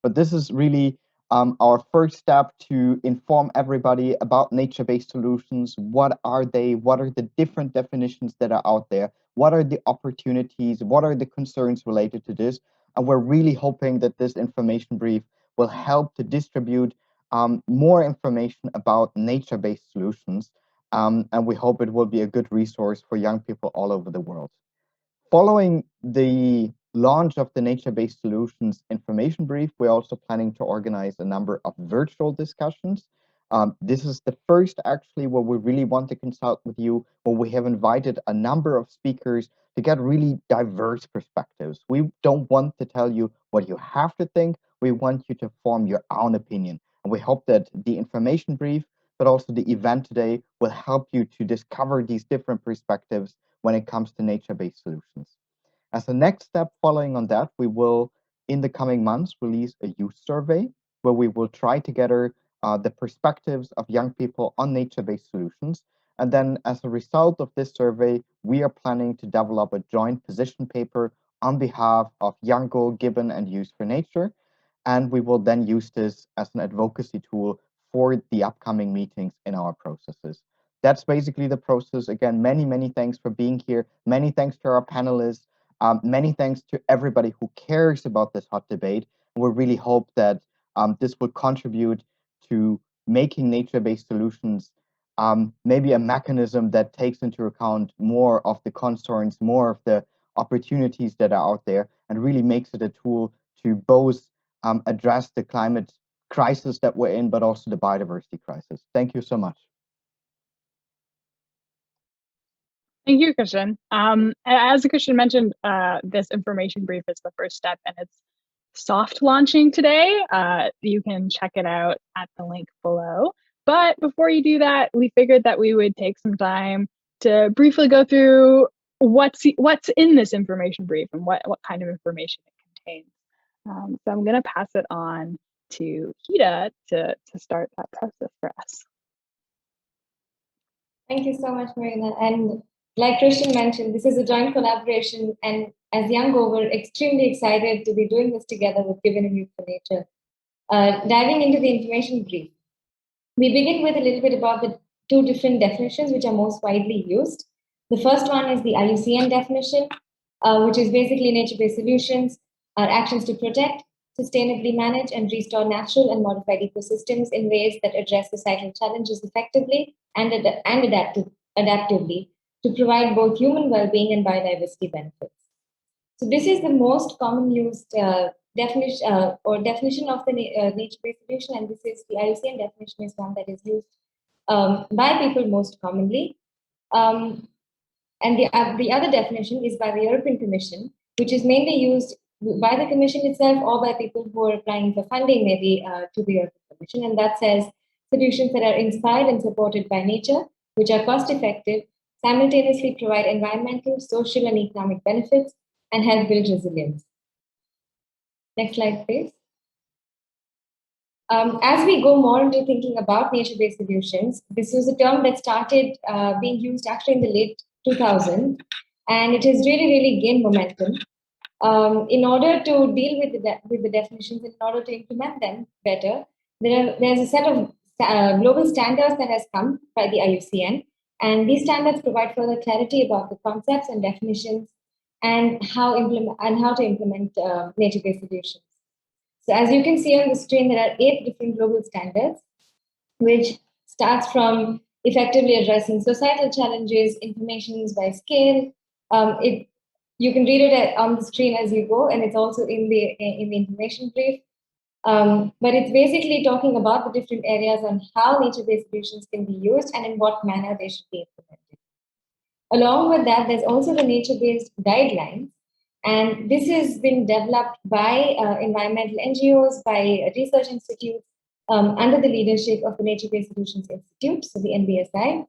But this is really our first step to inform everybody about nature-based solutions. What are they? What are the different definitions that are out there? What are the opportunities? What are the concerns related to this? And we're really hoping that this information brief will help to distribute more information about nature-based solutions. And we hope it will be a good resource for young people all over the world. Following the launch of the Nature-Based Solutions information brief, we're also planning to organize a number of virtual discussions. This is the first actually where we really want to consult with you, where we have invited a number of speakers to get really diverse perspectives. We don't want to tell you what you have to think. We want you to form your own opinion. And we hope that the information brief, but also the event today will help you to discover these different perspectives when it comes to nature-based solutions. As a next step following on that, we will, in the coming months, release a youth survey where we will try to gather the perspectives of young people on nature-based solutions. And then as a result of this survey, we are planning to develop a joint position paper on behalf of YOUNGO, GYBN, and Youth for Nature. And we will then use this as an advocacy tool for the upcoming meetings in our processes. That's basically the process. Again, many thanks for being here. Many thanks to our panelists. Many thanks to everybody who cares about this hot debate. We really hope that this will contribute to making nature-based solutions maybe a mechanism that takes into account more of the concerns, more of the opportunities that are out there, and really makes it a tool to both address the climate crisis that we're in, but also the biodiversity crisis. Thank you so much. Thank you, Christian. As Christian mentioned, this information brief is the first step, and it's soft launching today. You can check it out at the link below. But before you do that, we figured that we would take some time to briefly go through what's in this information brief and what kind of information it contains. So I'm going to pass it on to Hida to start that process for us. Thank you so much, Marina. And like Christian mentioned, this is a joint collaboration, and as YOUNGO, we're extremely excited to be doing this together with GYBN and Youth for Nature. Diving into the information brief, we begin with a little bit about the two different definitions which are most widely used. The first one is the IUCN definition, which is basically nature-based solutions are actions to protect, sustainably manage, and restore natural and modified ecosystems in ways that address societal challenges effectively and adaptively to provide both human well-being and biodiversity benefits. So this is the most common used definition of the nature-based solution, and this is the IUCN definition is one that is used by people most commonly. And the other definition is by the European Commission, which is mainly used by the Commission itself or by people who are applying for funding maybe to the European Commission, and that says solutions that are inspired and supported by nature, which are cost-effective, simultaneously provide environmental, social, and economic benefits, and help build resilience. Next slide, please. As we go more into thinking about nature-based solutions, this was a term that started being used actually in the late 2000s, and it has really gained momentum. In order to deal with the definitions, in order to implement them better, there's a set of global standards that has come by the IUCN, and these standards provide further clarity about the concepts and definitions and how to implement nature-based solutions. So as you can see on the screen, there are 8 different global standards, which starts from effectively addressing societal challenges, information by scale. You can read it on the screen as you go, and it's also in the information brief. But it's basically talking about the different areas on how nature-based solutions can be used and in what manner they should be implemented. Along with that, there's also the nature-based guidelines, and this has been developed by environmental NGOs, by research institutes under the leadership of the Nature-Based Solutions Institute, so the NBSI.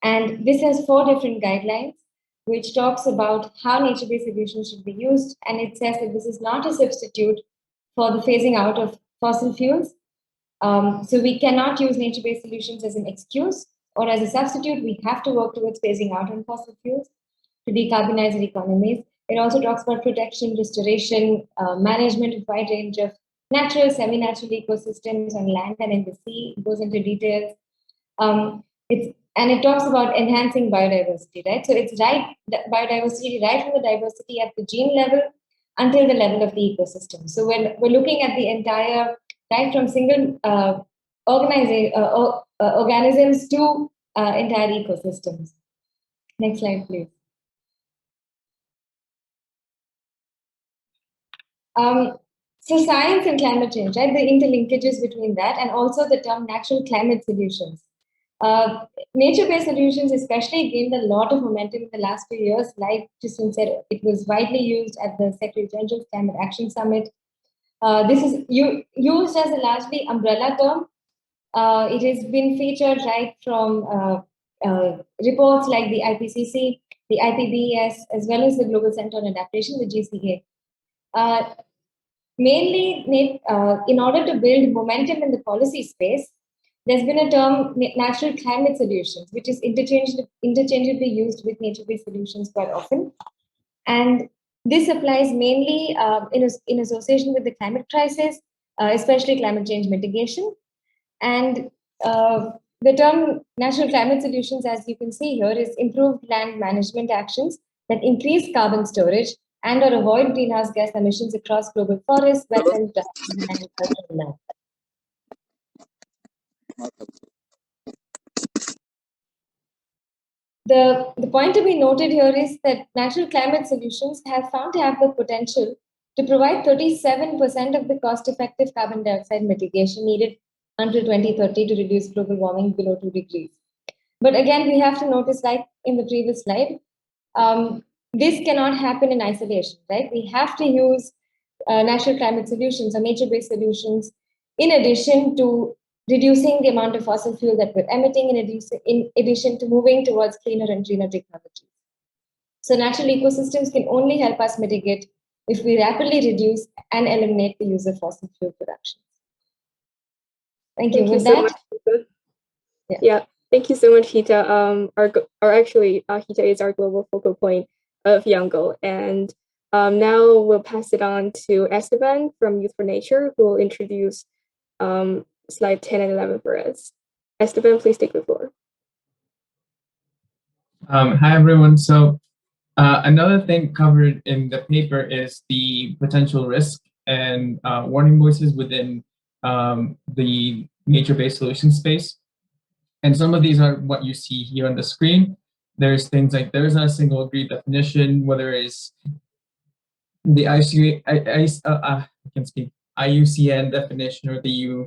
And this has 4 different guidelines, which talks about how nature-based solutions should be used. And it says that this is not a substitute for the phasing out of fossil fuels. So we cannot use nature-based solutions as an excuse or as a substitute. We have to work towards phasing out on fossil fuels to decarbonize our economies. It also talks about protection, restoration, management of a wide range of natural, semi-natural ecosystems on land and in the sea. It goes into details. It talks about enhancing biodiversity, right? So it's biodiversity right from the diversity at the gene level until the level of the ecosystem. So when we're looking at the entire, right from single organisms to entire ecosystems. Next slide, please. So science and climate change, right? The interlinkages between that and also the term natural climate solutions. Nature-based solutions especially gained a lot of momentum in the last few years. Like Justin said, it was widely used at the Secretary General's Climate Action Summit. This is used as a largely umbrella term. It has been featured right from reports like the IPCC, the IPBES, as well as the Global Center on Adaptation, the GCA. Mainly, in order to build momentum in the policy space, there's been a term, natural climate solutions, which is interchangeably used with nature-based solutions quite often. And this applies mainly in association with the climate crisis, especially climate change mitigation. And the term natural climate solutions, as you can see here, is improved land management actions that increase carbon storage and or avoid greenhouse gas emissions across global forests, wetlands, and agricultural land. The point to be noted here is that natural climate solutions have found to have the potential to provide 37% of the cost-effective carbon dioxide mitigation needed until 2030 to reduce global warming below 2 degrees. But again, we have to notice, like in the previous slide, this cannot happen in isolation, right? We have to use natural climate solutions or nature-based solutions in addition to reducing the amount of fossil fuel that we're emitting, in addition to moving towards cleaner and greener technologies. So natural ecosystems can only help us mitigate if we rapidly reduce and eliminate the use of fossil fuel production. Thank you. With that, yeah, thank you so much, Hita. Hita is our global focal point of YOUNGO, and now we'll pass it on to Esteban from Youth for Nature, who will introduce slide 10 and 11 for us. Esteban, please take the floor. Hi, everyone. So another thing covered in the paper is the potential risk and warning voices within the nature-based solution space. And some of these are what you see here on the screen. There's things like there's not a single agreed definition, whether it's the IUCN definition or the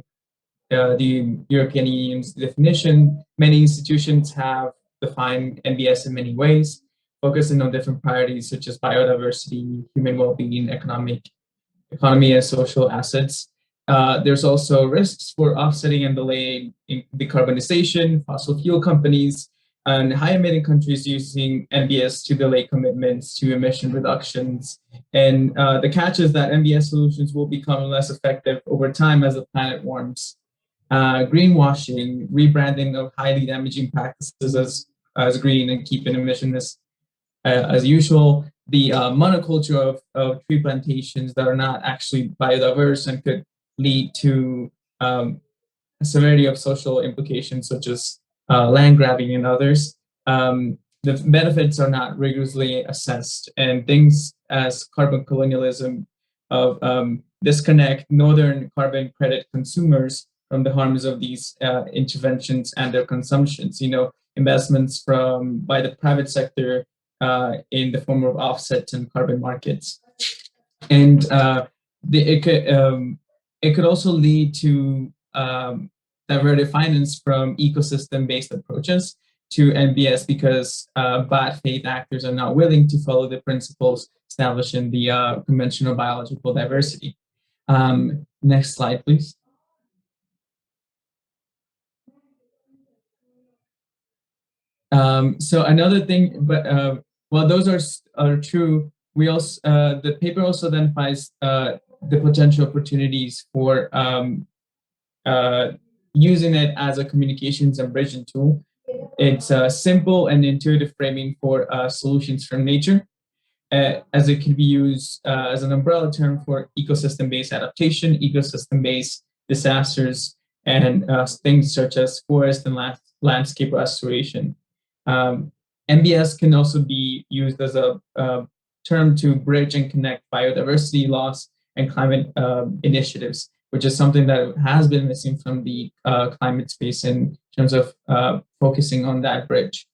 European Union's definition. Many institutions have defined NBS in many ways, focusing on different priorities such as biodiversity, human well-being, economy and social assets. There's also risks for offsetting and delaying decarbonization, fossil fuel companies, and high-emitting countries using NBS to delay commitments to emission reductions. And the catch is that NBS solutions will become less effective over time as the planet warms. Greenwashing, rebranding of highly damaging practices as green and keeping emissions as usual. The monoculture of tree plantations that are not actually biodiverse and could lead to a severity of social implications such as land grabbing and others. The benefits are not rigorously assessed, and things as carbon colonialism of disconnect northern carbon credit consumers from the harms of these interventions and their consumptions. Investments by the private sector in the form of offsets and carbon markets, and it could also lead to diverted finance from ecosystem-based approaches to NBS because bad faith actors are not willing to follow the principles established in the conventional biological diversity. Next slide, please. So another thing, but while those are true, we also the paper also identifies the potential opportunities for using it as a communications and bridging tool. It's a simple and intuitive framing for solutions from nature. as it could be used as an umbrella term for ecosystem-based adaptation, ecosystem-based disasters, and things such as forest and landscape restoration. NBS can also be used as a term to bridge and connect biodiversity loss and climate initiatives, which is something that has been missing from the climate space in terms of focusing on that bridge.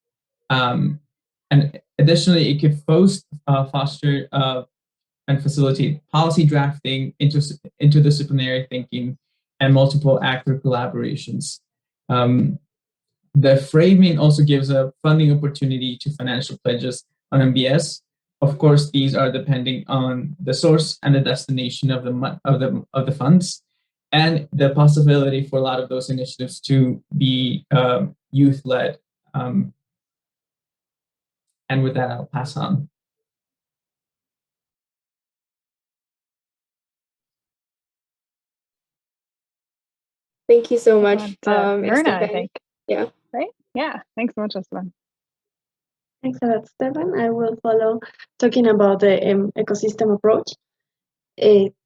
And additionally, it could foster and facilitate policy drafting, interdisciplinary thinking, and multiple actor collaborations. The framing also gives a funding opportunity to financial pledges on MBS. Of course, these are depending on the source and the destination of the funds, and the possibility for a lot of those initiatives to be youth-led. And with that, I'll pass on. Thank you so much, Myrna, I Esteban. think. Yeah. Right? Yeah. Thanks so much, Esteban. Thanks a lot, Stefan. I will follow talking about the ecosystem approach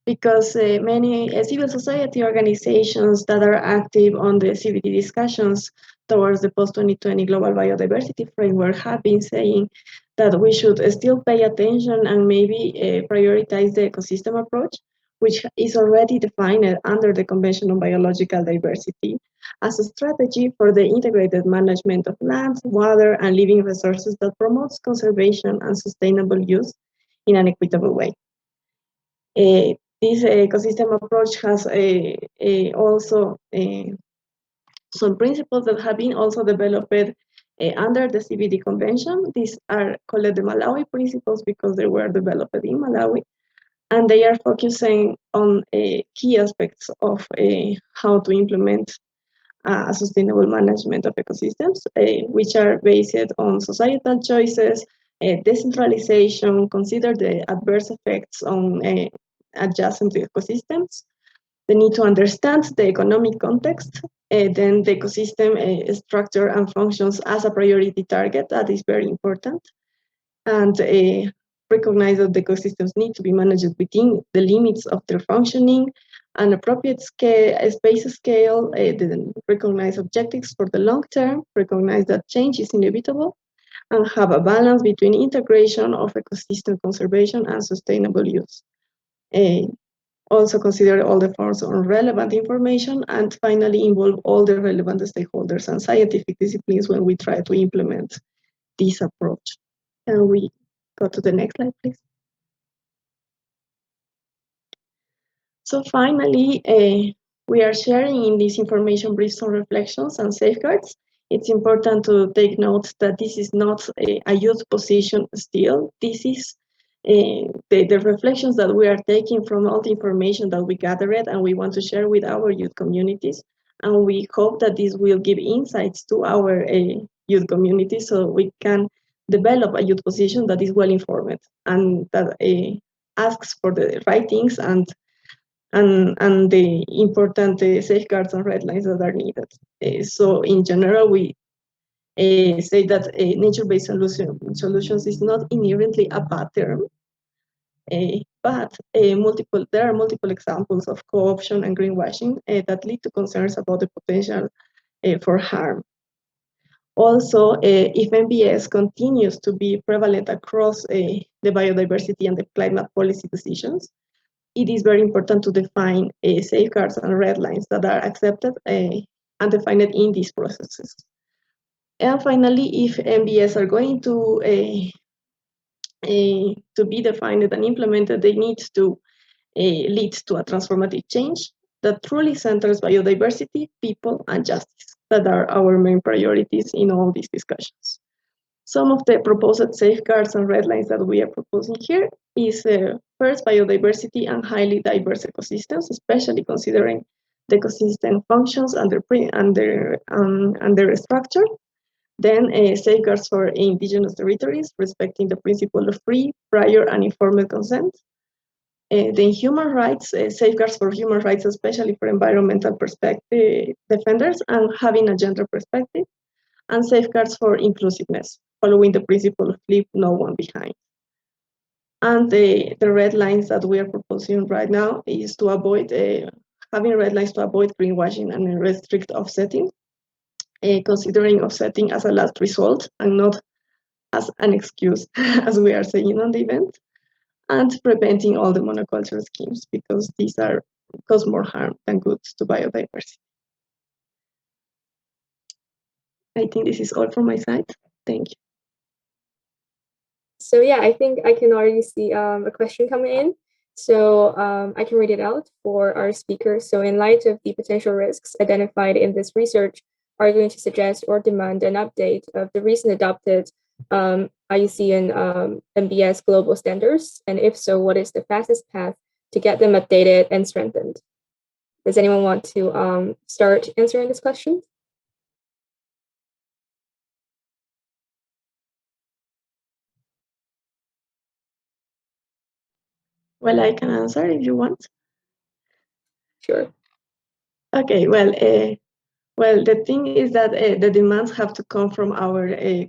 because many civil society organizations that are active on the CBD discussions towards the post-2020 global biodiversity framework have been saying that we should still pay attention and maybe prioritize the ecosystem approach, which is already defined under the Convention on Biological Diversity as a strategy for the integrated management of land, water, and living resources that promotes conservation and sustainable use in an equitable way. This ecosystem approach has also some principles that have been also developed under the CBD Convention. These are called the Malawi principles because they were developed in Malawi, and they are focusing on key aspects of how to implement a sustainable management of ecosystems, which are based on societal choices, decentralization, consider the adverse effects on adjacent ecosystems, the need to understand the economic context, then the ecosystem structure and functions as a priority target, that is very important, and recognize that the ecosystems need to be managed within the limits of their functioning, an appropriate space scale, then recognize objectives for the long term, recognize that change is inevitable, and have a balance between integration of ecosystem conservation and sustainable use. Also consider all the forms on relevant information, and finally involve all the relevant stakeholders and scientific disciplines when we try to implement this approach. Can we go to the next slide, please? So finally, we are sharing in this information brief some reflections and safeguards. It's important to take note that this is not a youth position still. This is the reflections that we are taking from all the information that we gathered and we want to share with our youth communities. And we hope that this will give insights to our youth community so we can develop a youth position that is well informed and that asks for the right things and the important safeguards and red lines that are needed. So in general, we say that nature-based solutions is not inherently a bad term, but there are multiple examples of co-option and greenwashing that lead to concerns about the potential for harm. Also, if MBS continues to be prevalent across the biodiversity and the climate policy decisions, it is very important to define safeguards and red lines that are accepted and defined in these processes. And finally, if MBS are going to be defined and implemented, they need to lead to a transformative change that truly centers biodiversity, people, and justice. That are our main priorities in all these discussions. Some of the proposed safeguards and red lines that we are proposing here is first, biodiversity and highly diverse ecosystems, especially considering the ecosystem functions and their structure. Then safeguards for indigenous territories, respecting the principle of free, prior, and informed consent. Then human rights, safeguards for human rights, especially for environmental perspective defenders and having a gender perspective. And safeguards for inclusiveness, following the principle of leave no one behind. And the red lines that we are proposing right now is to avoid having red lines to avoid greenwashing and restrict offsetting, considering offsetting as a last result and not as an excuse, as we are saying on the event, and preventing all the monoculture schemes because these cause more harm than good to biodiversity. I think this is all from my side. Thank you. So yeah, I think I can already see a question coming in. So I can read it out for our speaker. So in light of the potential risks identified in this research, are you going to suggest or demand an update of the recent adopted IUCN MBS global standards? And if so, what is the fastest path to get them updated and strengthened? Does anyone want to start answering this question? Well, I can answer if you want. Sure. Okay, well, the thing is that the demands have to come from our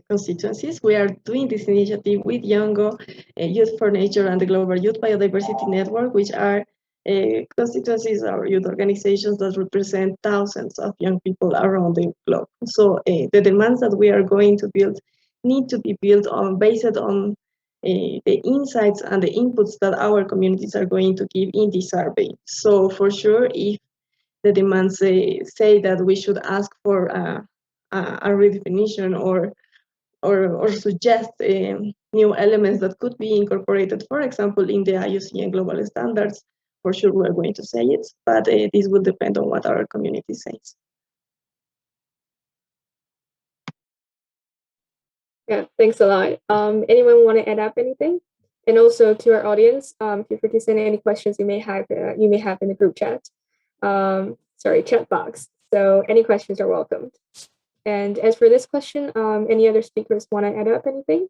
constituencies. We are doing this initiative with YOUNGO, Youth for Nature, and the Global Youth Biodiversity Network, which are constituencies or youth organizations that represent thousands of young people around the globe. So the demands that we are going to build need to be built on, based on the insights and the inputs that our communities are going to give in this survey. So for sure, if the demands say that we should ask for a redefinition or suggest new elements that could be incorporated, for example, in the IUCN global standards, for sure we're going to say it, but this will depend on what our community says. Yeah, thanks a lot. Anyone want to add up anything? And also to our audience, feel free to send any questions you may have in the group chat. Chat box. So any questions are welcomed. And as for this question, any other speakers want to add up anything?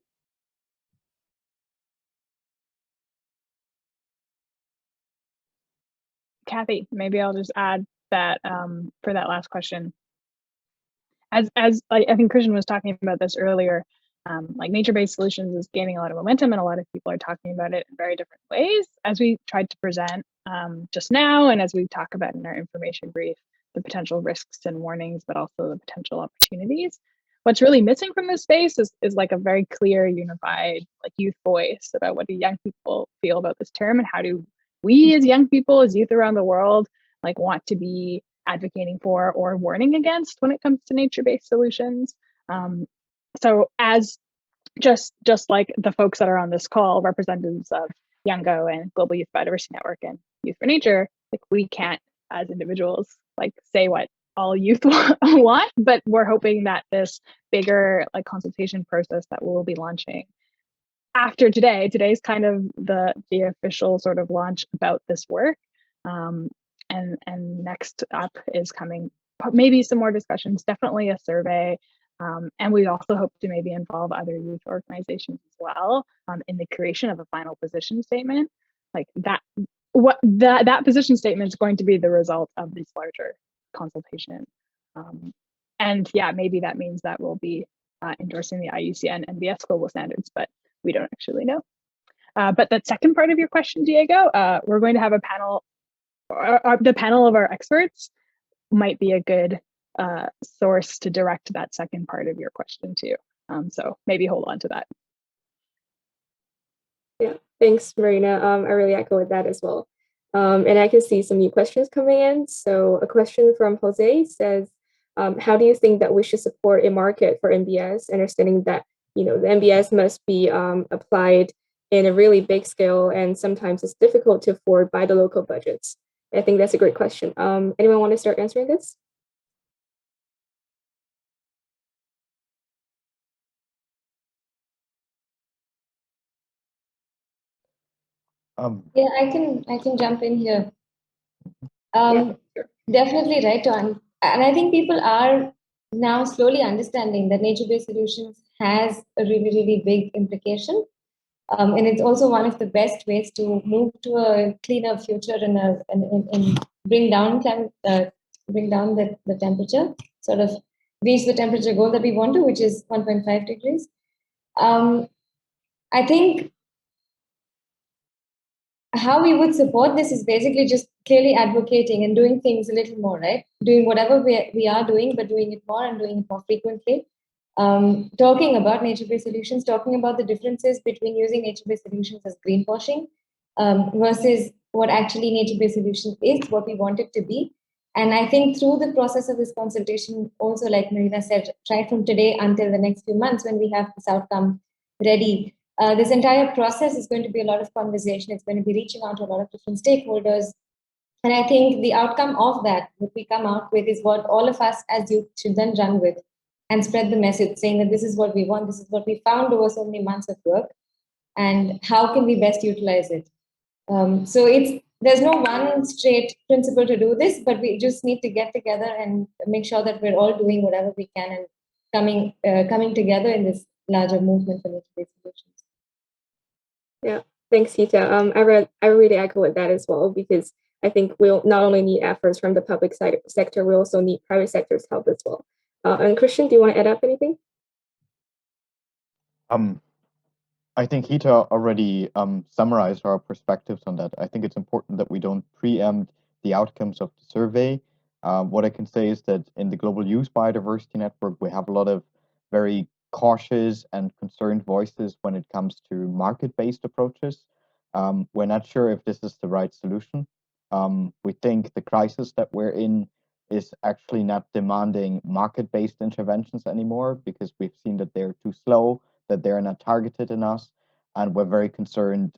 Kathy, maybe I'll just add that for that last question. As I think Christian was talking about this earlier, like nature-based solutions is gaining a lot of momentum and a lot of people are talking about it in very different ways. As we tried to present just now, and as we talk about in our information brief, the potential risks and warnings, but also the potential opportunities. What's really missing from this space is like a very clear, unified, like youth voice about what do young people feel about this term and how do we as young people, as youth around the world, like want to be advocating for or warning against when it comes to nature-based solutions. So as just like the folks that are on this call, representatives of YOUNGO and Global Youth Biodiversity Network and Youth for Nature, like we can't as individuals like say what all youth want, but we're hoping that this bigger like consultation process that we'll be launching after today's kind of the official sort of launch about this work. And next up is coming maybe some more discussions, definitely a survey. And we also hope to maybe involve other youth organizations as well in the creation of a final position statement. Like that position statement is going to be the result of this larger consultation. And yeah, maybe that means that we'll be endorsing the IUCN NBS global standards, but we don't actually know. But the second part of your question, Diego, we're going to have a panel. The panel of our experts might be a good source to direct that second part of your question to. So maybe hold on to that. Yeah, thanks, Marina. I really echo with that as well. And I can see some new questions coming in. So a question from Jose says, how do you think that we should support a market for NBS, understanding that the NBS must be applied in a really big scale, and sometimes it's difficult to afford by the local budgets? I think that's a great question. Anyone want to start answering this? Yeah, I can jump in here. Yeah, sure. Definitely right on. And I think people are now slowly understanding that nature-based solutions has a really, really big implication. And it's also one of the best ways to move to a cleaner future and bring down the temperature, sort of reach the temperature goal that we want to, which is 1.5 degrees. I think how we would support this is basically just clearly advocating and doing things a little more, right? Doing whatever we are doing, but doing it more and doing it more frequently. Talking about nature-based solutions, talking about the differences between using nature-based solutions as greenwashing versus what actually nature-based solution is, what we want it to be. And I think through the process of this consultation, also like Marina said, right from today until the next few months when we have this outcome ready, this entire process is going to be a lot of conversation. It's going to be reaching out to a lot of different stakeholders. And I think the outcome of that, what we come out with, is what all of us as youth should then run with and spread the message saying that this is what we want, this is what we found over so many months of work, and how can we best utilize it. So there's no one straight principle to do this, but we just need to get together and make sure that we're all doing whatever we can and coming together in this larger movement for nature-based solutions. Yeah, thanks, Hita. I really echo with that as well, because I think we'll not only need efforts from the public sector, we also need private sector's help as well. And Christian, do you want to add up anything? I think Hita already summarized our perspectives on that. I think it's important that we don't preempt the outcomes of the survey. What I can say is that in the Global Youth Biodiversity Network, we have a lot of very cautious and concerned voices when it comes to market-based approaches. We're not sure if this is the right solution. We think the crisis that we're in is actually not demanding market-based interventions anymore, because we've seen that they're too slow, that they're not targeted enough, and we're very concerned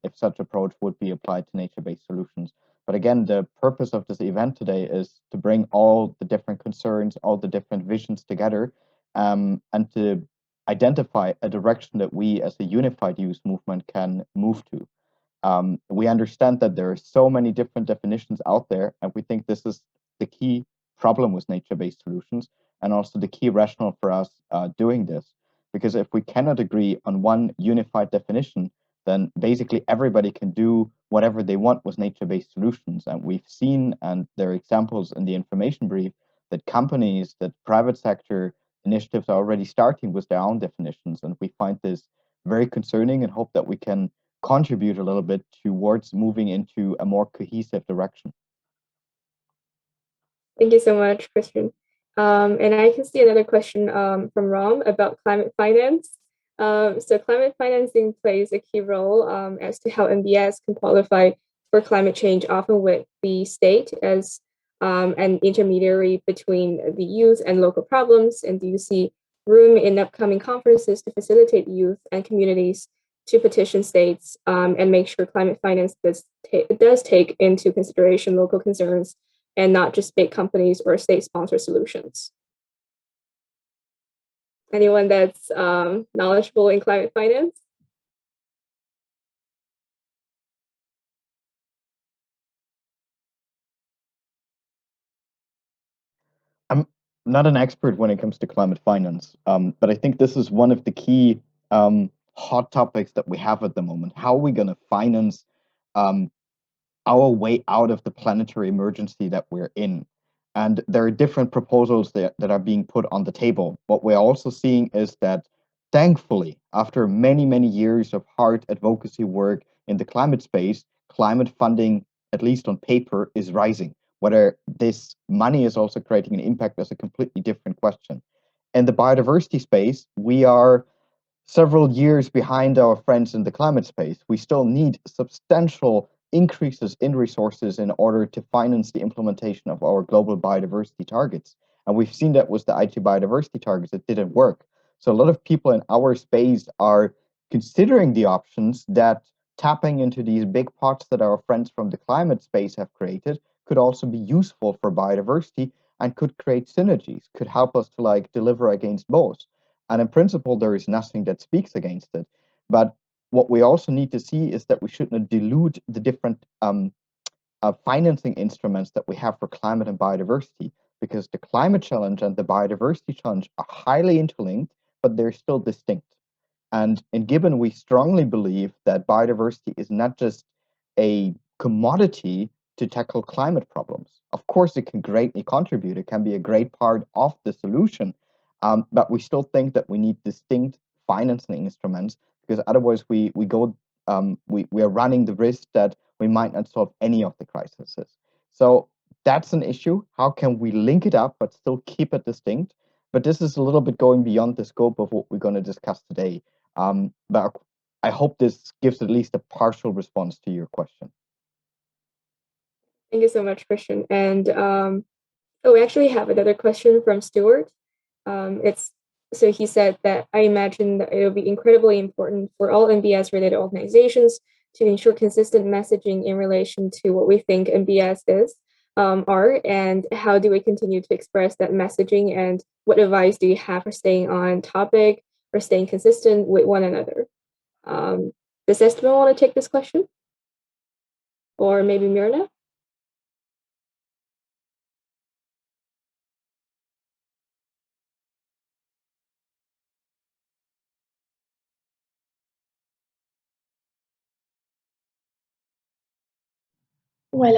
if such approach would be applied to nature-based solutions. But again, the purpose of this event today is to bring all the different concerns, all the different visions together, and to identify a direction that we as a unified youth movement can move to. We understand that there are so many different definitions out there, and we think this is the key problem with nature-based solutions, and also the key rationale for us doing this. Because if we cannot agree on one unified definition, then basically everybody can do whatever they want with nature-based solutions. And we've seen, and there are examples in the information brief, that companies, that private sector initiatives are already starting with their own definitions. And we find this very concerning and hope that we can contribute a little bit towards moving into a more cohesive direction. Thank you so much, Christian. And I can see another question from Ram about climate finance. So climate financing plays a key role as to how NBS can qualify for climate change, often with the state as an intermediary between the youth and local problems. And do you see room in upcoming conferences to facilitate youth and communities to petition states and make sure climate finance does take into consideration local concerns and not just big companies or state-sponsored solutions? Anyone that's knowledgeable in climate finance? I'm not an expert when it comes to climate finance, but I think this is one of the key hot topics that we have at the moment. How are we going to finance our way out of the planetary emergency that we're in? And there are different proposals that are being put on the table. What we're also seeing is that, thankfully, after many, many years of hard advocacy work in the climate space, climate funding, at least on paper, is rising. Whether this money is also creating an impact is a completely different question. In the biodiversity space, we are several years behind our friends in the climate space. We still need substantial increases in resources in order to finance the implementation of our global biodiversity targets. And we've seen that with the IT biodiversity targets, it didn't work. So a lot of people in our space are considering the options that tapping into these big pots that our friends from the climate space have created could also be useful for biodiversity and could create synergies, could help us to deliver against both. And in principle, there is nothing that speaks against it. But what we also need to see is that we shouldn't dilute the different financing instruments that we have for climate and biodiversity, because the climate challenge and the biodiversity challenge are highly interlinked, but they're still distinct. And in GYBN, we strongly believe that biodiversity is not just a commodity to tackle climate problems. Of course, it can greatly contribute. It can be a great part of the solution. But we still think that we need distinct financing instruments, because otherwise we go we are running the risk that we might not solve any of the crises. So that's an issue. How can we link it up but still keep it distinct? But this is a little bit going beyond the scope of what we're going to discuss today. But I hope this gives at least a partial response to your question. Thank you so much, Christian. And we actually have another question from Stuart. So he said that I imagine that it will be incredibly important for all NBS-related organizations to ensure consistent messaging in relation to what we think NBS are, and how do we continue to express that messaging, and what advice do you have for staying on topic or staying consistent with one another? Does Esteban want to take this question? Or maybe Mirna? Well,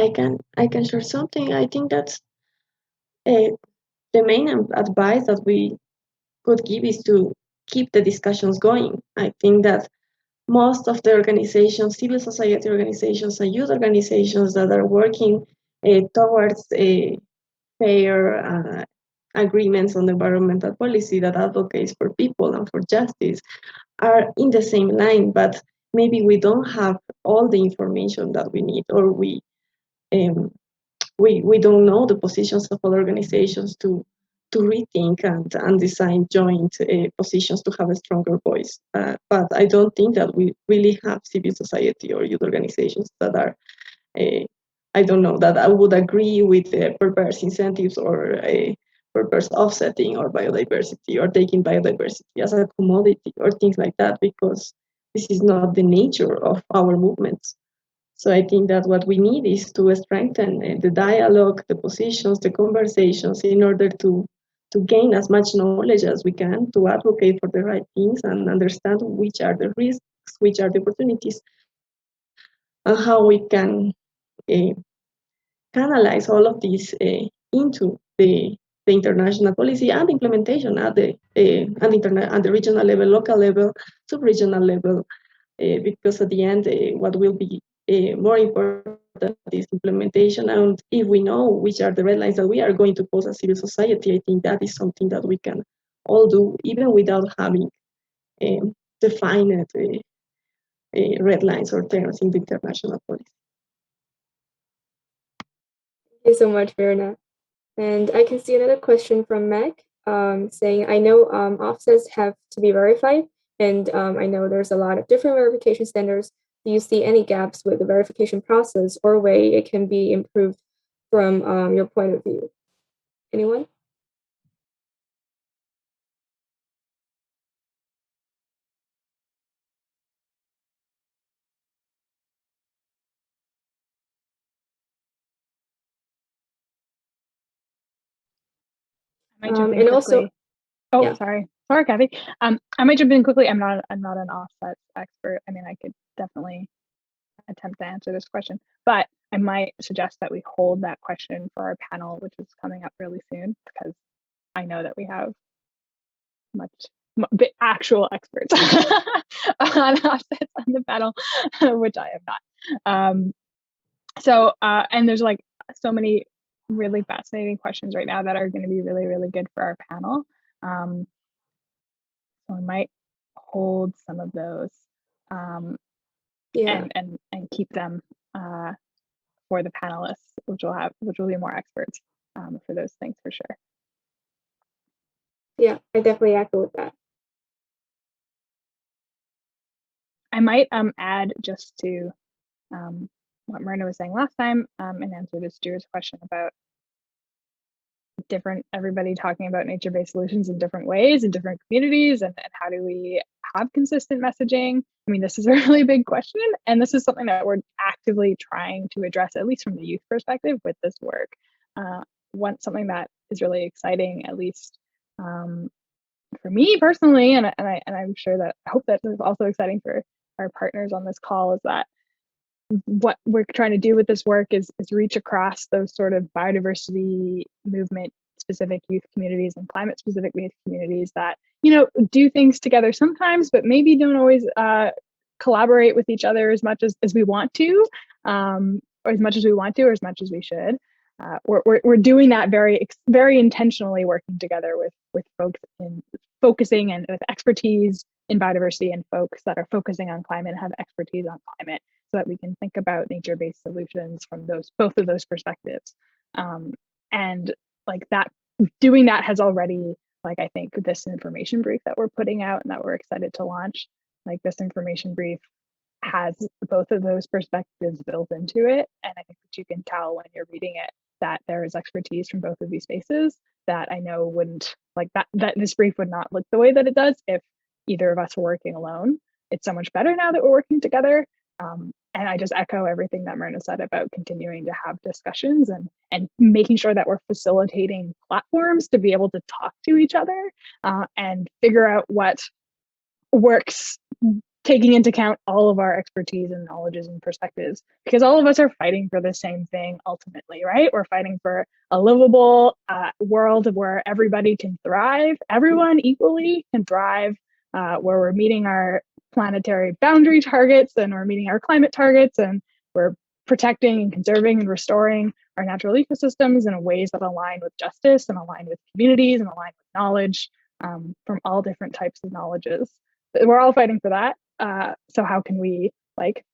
I can share something. I think that's the main advice that we could give is to keep the discussions going. I think that most of the organizations, civil society organizations and youth organizations that are working towards fair agreements on environmental policy that advocates for people and for justice are in the same line, but maybe we don't have all the information that we need, or we don't know the positions of other organizations to rethink and design joint positions to have a stronger voice. But I don't think that we really have civil society or youth organizations that are, I don't know, that I would agree with perverse incentives or perverse offsetting or biodiversity, or taking biodiversity as a commodity or things like that, because this is not the nature of our movements. So I think that what we need is to strengthen the dialogue, the positions, the conversations, in order to gain as much knowledge as we can, to advocate for the right things and understand which are the risks, which are the opportunities, and how we can canalize all of these into the international policy and implementation at the regional level, local level, sub-regional level, because at the end, what will be more important is implementation. And if we know which are the red lines that we are going to pose as civil society, I think that is something that we can all do, even without having defined red lines or terms in the international policy. Thank you so much, Verna. And I can see another question from Meg, saying, I know offsets have to be verified, and I know there's a lot of different verification standards. Do you see any gaps with the verification process or way it can be improved from your point of view? Anyone? I might jump in And quickly. also, sorry, Kathy. I might jump in quickly. I'm not an offsets expert. I mean, I could definitely attempt to answer this question, but I might suggest that we hold that question for our panel, which is coming up really soon, because I know that we have actual experts on offsets on the panel, which I am not. And there's like so many really fascinating questions right now that are going to be really, really good for our panel. So I might hold some of those and keep them for the panelists, which will be more experts for those things for sure. Yeah, I definitely echo with that. I might add just to what Marina was saying last time, in answer to Stuart's question about everybody talking about nature-based solutions in different ways in different communities, and how do we have consistent messaging? I mean, this is a really big question, and this is something that we're actively trying to address, at least from the youth perspective, with this work. Something that is really exciting, at least for me personally, and I'm sure that I hope that is also exciting for our partners on this call, is that what we're trying to do with this work is reach across those sort of biodiversity movement specific youth communities and climate specific youth communities that, do things together sometimes, but maybe don't always collaborate with each other as much as we want to, or as much as we want to, or as much as we should. We're doing that very intentionally, working together with folks in focusing and with expertise in biodiversity and folks that are focusing on climate and have expertise on climate, so that we can think about nature-based solutions from both of those perspectives. And like that, doing that has already, like, I think this information brief that we're putting out and that we're excited to launch, like this information brief has both of those perspectives built into it. And I think that you can tell when you're reading it that there is expertise from both of these spaces that I know wouldn't, like that this brief would not look the way that it does if either of us were working alone. It's so much better now that we're working together. And I just echo everything that Myrna said about continuing to have discussions and making sure that we're facilitating platforms to be able to talk to each other and figure out what works, taking into account all of our expertise and knowledges and perspectives, because all of us are fighting for the same thing ultimately, right? We're fighting for a livable world where everybody can thrive, everyone equally can thrive, where we're meeting our planetary boundary targets and we're meeting our climate targets, and we're protecting and conserving and restoring our natural ecosystems in ways that align with justice and align with communities and align with knowledge from all different types of knowledges. We're all fighting for that. So how can we like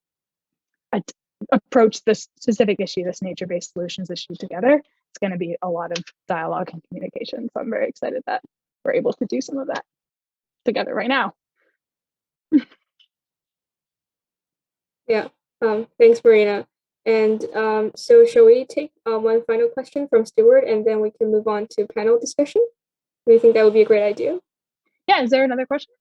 approach this specific issue, this nature-based solutions issue together? It's going to be a lot of dialogue and communication. So I'm very excited that we're able to do some of that together right now. Yeah, thanks, Marina. And so shall we take one final question from Stuart, and then we can move on to panel discussion? Do you think that would be a great idea? Yeah, is there another question?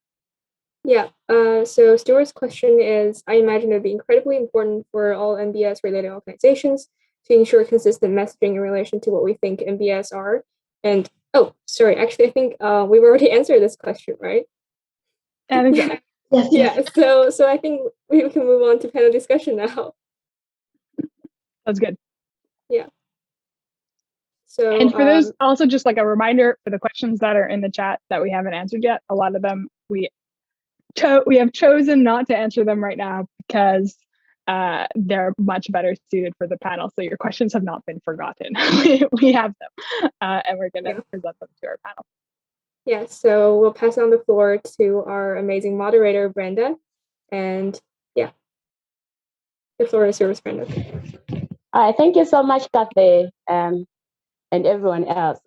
Yeah, so Stuart's question is, I imagine it would be incredibly important for all NBS-related organizations to ensure consistent messaging in relation to what we think NBS are. And, oh, sorry, actually, I think we've already answered this question, right? I think so. Yes. Yeah, so I think we can move on to panel discussion now. That's good. Yeah. So, and for those, also just like a reminder for the questions that are in the chat that we haven't answered yet, a lot of them we have chosen not to answer them right now because they're much better suited for the panel. So your questions have not been forgotten. we have them, and we're going to present them to our panel. Yeah, so we'll pass on the floor to our amazing moderator, Brenda. And yeah, the floor is yours, Brenda. All right, thank you so much, Kathy, and everyone else.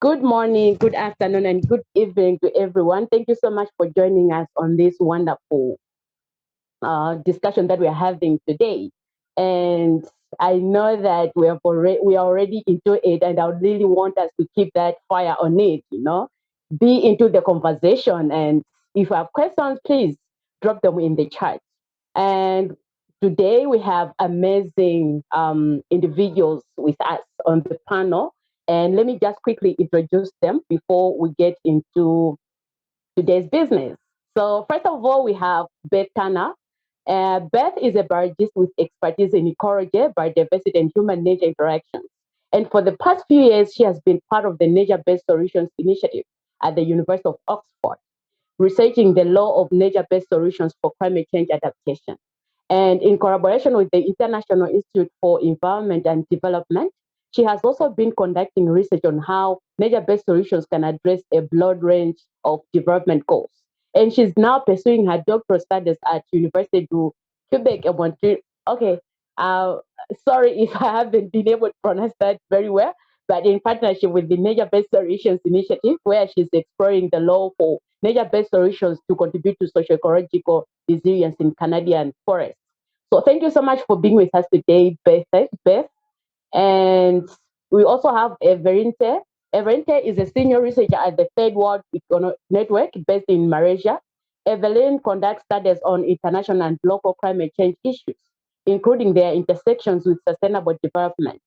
Good morning, good afternoon, and good evening to everyone. Thank you so much for joining us on this wonderful discussion that we're having today. And I know that we are already into it, and I really want us to keep that fire on it, you know, be into the conversation. And if you have questions, please drop them in the chat. And today we have amazing individuals with us on the panel. And let me just quickly introduce them before we get into today's business. So first of all, we have Beth Tanner. Beth is a biologist with expertise in ecology, biodiversity, and human-nature interactions. And for the past few years, she has been part of the Nature-Based Solutions Initiative at the University of Oxford, researching the law of nature-based solutions for climate change adaptation. And in collaboration with the International Institute for Environment and Development, she has also been conducting research on how nature-based solutions can address a broad range of development goals. And she's now pursuing her doctoral studies at University du Quebec and Montreal. Okay, sorry if I haven't been able to pronounce that very well, but in partnership with the Nature-Based Solutions Initiative, where she's exploring the law for nature-based solutions to contribute to socio-ecological resilience in Canadian forests. So thank you so much for being with us today, Beth. And we also have Everinte. Everinte is a senior researcher at the Third World Economic Network based in Malaysia. Evelyn conducts studies on international and local climate change issues, including their intersections with sustainable development.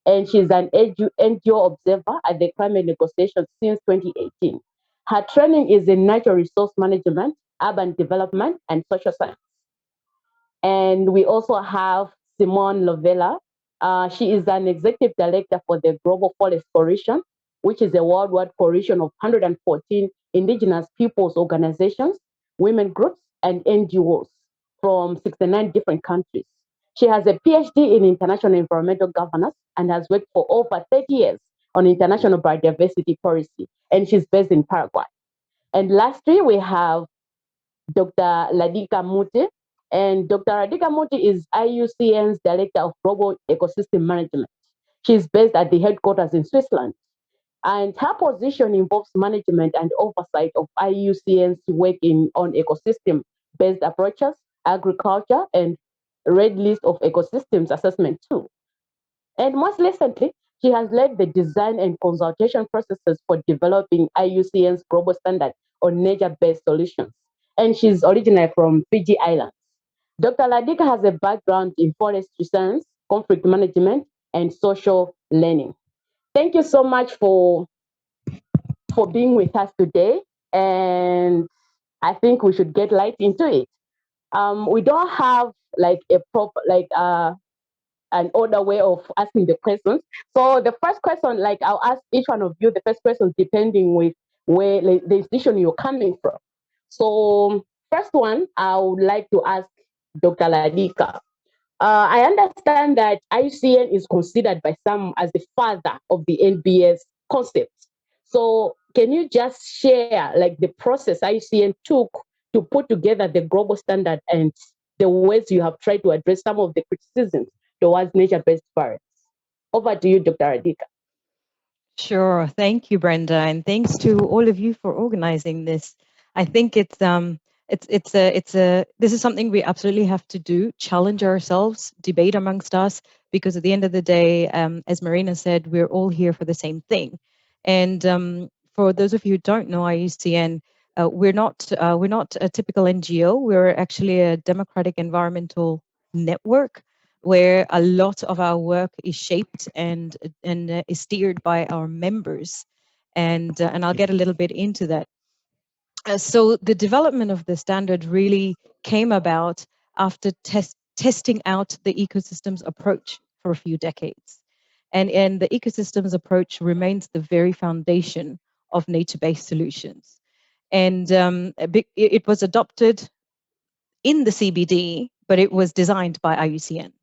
And she's an NGO observer at the climate negotiations since 2018. Her training is in natural resource management, urban development, and social science. And we also have Simone Lovella. She is an executive director for the Global Forest Coalition, which is a worldwide coalition of 114 indigenous peoples organizations, women groups, and NGOs from 69 different countries. She has a PhD in international environmental governance and has worked for over 30 years on international biodiversity policy, and she's based in Paraguay. And lastly, we have Dr. Ladika Muti, and Dr. Ladika Muti is IUCN's Director of Global Ecosystem Management. She's based at the headquarters in Switzerland, and her position involves management and oversight of IUCN's work on ecosystem-based approaches, agriculture, and red list of ecosystems assessment too. And most recently, she has led the design and consultation processes for developing IUCN's global standard on nature-based solutions. And she's originally from Fiji Islands. Dr. Ladika has a background in forestry science, conflict management, and social learning. Thank you so much for being with us today. And I think we should get right into it. We don't have like a proper, like an order way of asking the questions. So the first question, like I'll ask each one of you the first question depending with where like, the institution you're coming from. So first one, I would like to ask Dr. Ladika. I understand that IUCN is considered by some as the father of the NBS concept. So can you just share like the process IUCN took to put together the global standard and the ways you have tried to address some of the criticisms towards nature-based forests? Over to you, Dr. Adika. Sure. Thank you, Brenda, and thanks to all of you for organizing this. I think this is something we absolutely have to do, challenge ourselves, debate amongst us, because at the end of the day, as Marina said, we're all here for the same thing. And for those of you who don't know IUCN, we're not a typical NGO. We're actually a democratic environmental network where a lot of our work is shaped and is steered by our members, and I'll get a little bit into that. So the development of the standard really came about after testing out the ecosystems approach for a few decades, and the ecosystems approach remains the very foundation of nature-based solutions, and it was adopted in the CBD, but it was designed by IUCN.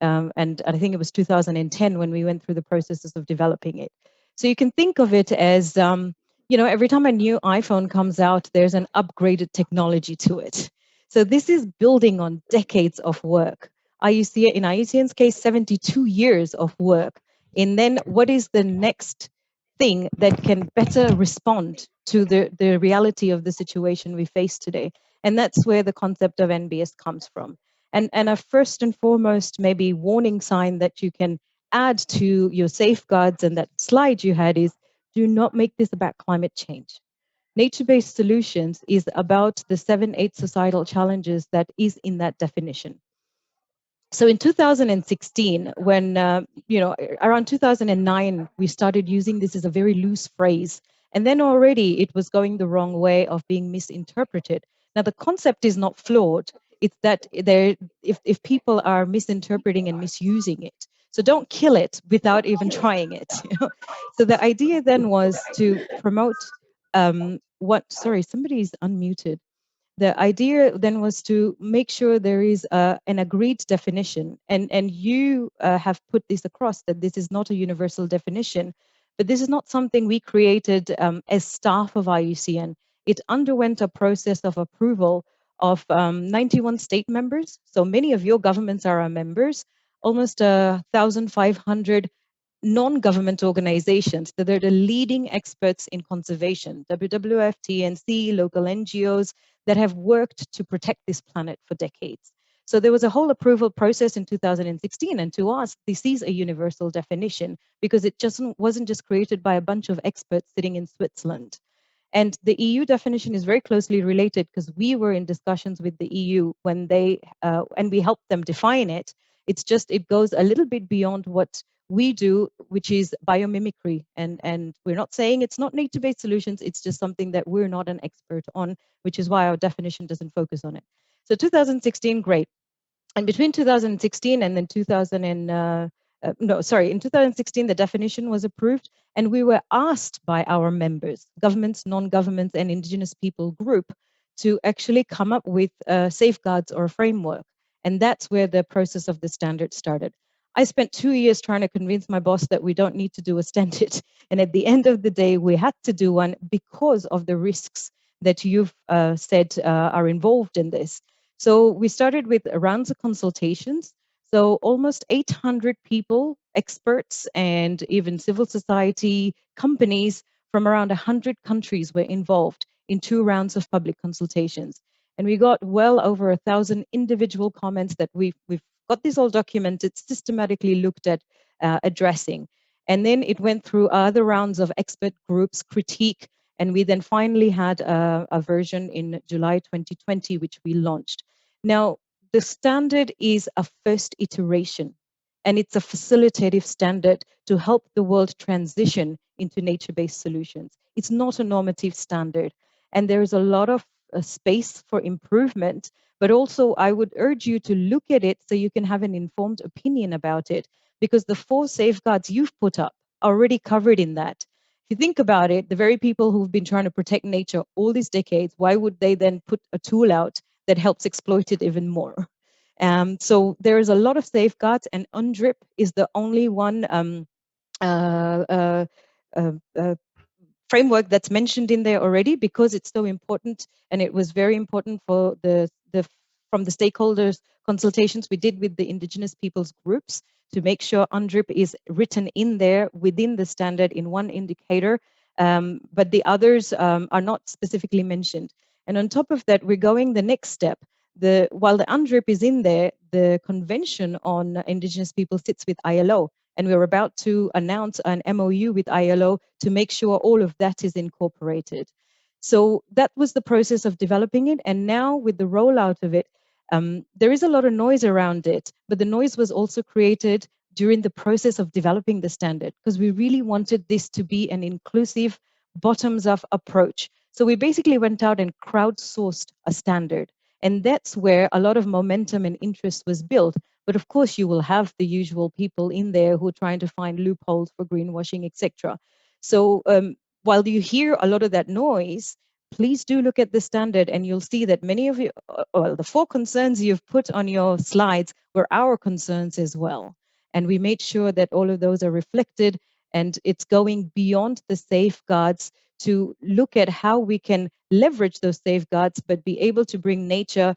And I think it was 2010 when we went through the processes of developing it. So you can think of it as, every time a new iPhone comes out, there's an upgraded technology to it. So this is building on decades of work. In IUCN's case, 72 years of work. And then what is the next thing that can better respond to the reality of the situation we face today? And that's where the concept of NBS comes from. And a first and foremost, maybe warning sign that you can add to your safeguards and that slide you had is, do not make this about climate change. Nature-based solutions is about the 7-8 societal challenges that is in that definition. So in 2016, when, around 2009, we started using this as a very loose phrase. And then already it was going the wrong way of being misinterpreted. Now, the concept is not flawed. It's that if people are misinterpreting and misusing it. So don't kill it without even trying it. So the idea then was to promote somebody's unmuted. The idea then was to make sure there is an agreed definition, and you have put this across that this is not a universal definition, but this is not something we created as staff of IUCN. It underwent a process of approval of 91 state members. So many of your governments are our members, almost 1,500 non-government organizations that are the leading experts in conservation, WWF, TNC, local NGOs that have worked to protect this planet for decades. So there was a whole approval process in 2016, and to us, this is a universal definition because it just wasn't just created by a bunch of experts sitting in Switzerland. And the EU definition is very closely related because we were in discussions with the EU when and we helped them define it. It's just, it goes a little bit beyond what we do, which is biomimicry. And we're not saying it's not nature-based solutions, it's just something that we're not an expert on, which is why our definition doesn't focus on it. So 2016, great. And between 2016 and then in 2016, the definition was approved, and we were asked by our members, governments, non-governments, and indigenous people group, to actually come up with safeguards or framework. And that's where the process of the standard started. I spent 2 years trying to convince my boss that we don't need to do a standard. And at the end of the day, we had to do one because of the risks that you've said are involved in this. So we started with rounds of consultations. So almost 800 people, experts, and even civil society companies from around 100 countries were involved in 2 rounds of public consultations. And we got well over 1,000 individual comments that we've got this all documented, systematically looked at addressing. And then it went through other rounds of expert groups, critique, and we then finally had a version in July 2020, which we launched. Now, the standard is a first iteration, and it's a facilitative standard to help the world transition into nature-based solutions. It's not a normative standard, and there is a lot of space for improvement, but also I would urge you to look at it so you can have an informed opinion about it, because the 4 safeguards you've put up are already covered in that. If you think about it, the very people who've been trying to protect nature all these decades, why would they then put a tool out that helps exploit it even more? So there is a lot of safeguards, and UNDRIP is the only one framework that's mentioned in there already, because it's so important, and it was very important for from the stakeholders consultations we did with the indigenous peoples groups to make sure UNDRIP is written in there within the standard in one indicator, but the others are not specifically mentioned. And on top of that, we're going the next step. While the UNDRIP is in there, the Convention on Indigenous People sits with ILO, and we're about to announce an MOU with ILO to make sure all of that is incorporated. So that was the process of developing it, and now with the rollout of it, there is a lot of noise around it, but the noise was also created during the process of developing the standard, because we really wanted this to be an inclusive, bottoms-up approach. So we basically went out and crowdsourced a standard, and that's where a lot of momentum and interest was built. But of course, you will have the usual people in there who are trying to find loopholes for greenwashing, etc. So while you hear a lot of that noise, please do look at the standard, and you'll see that many of you, well, the 4 concerns you've put on your slides were our concerns as well. And we made sure that all of those are reflected, and it's going beyond the safeguards to look at how we can leverage those safeguards, but be able to bring nature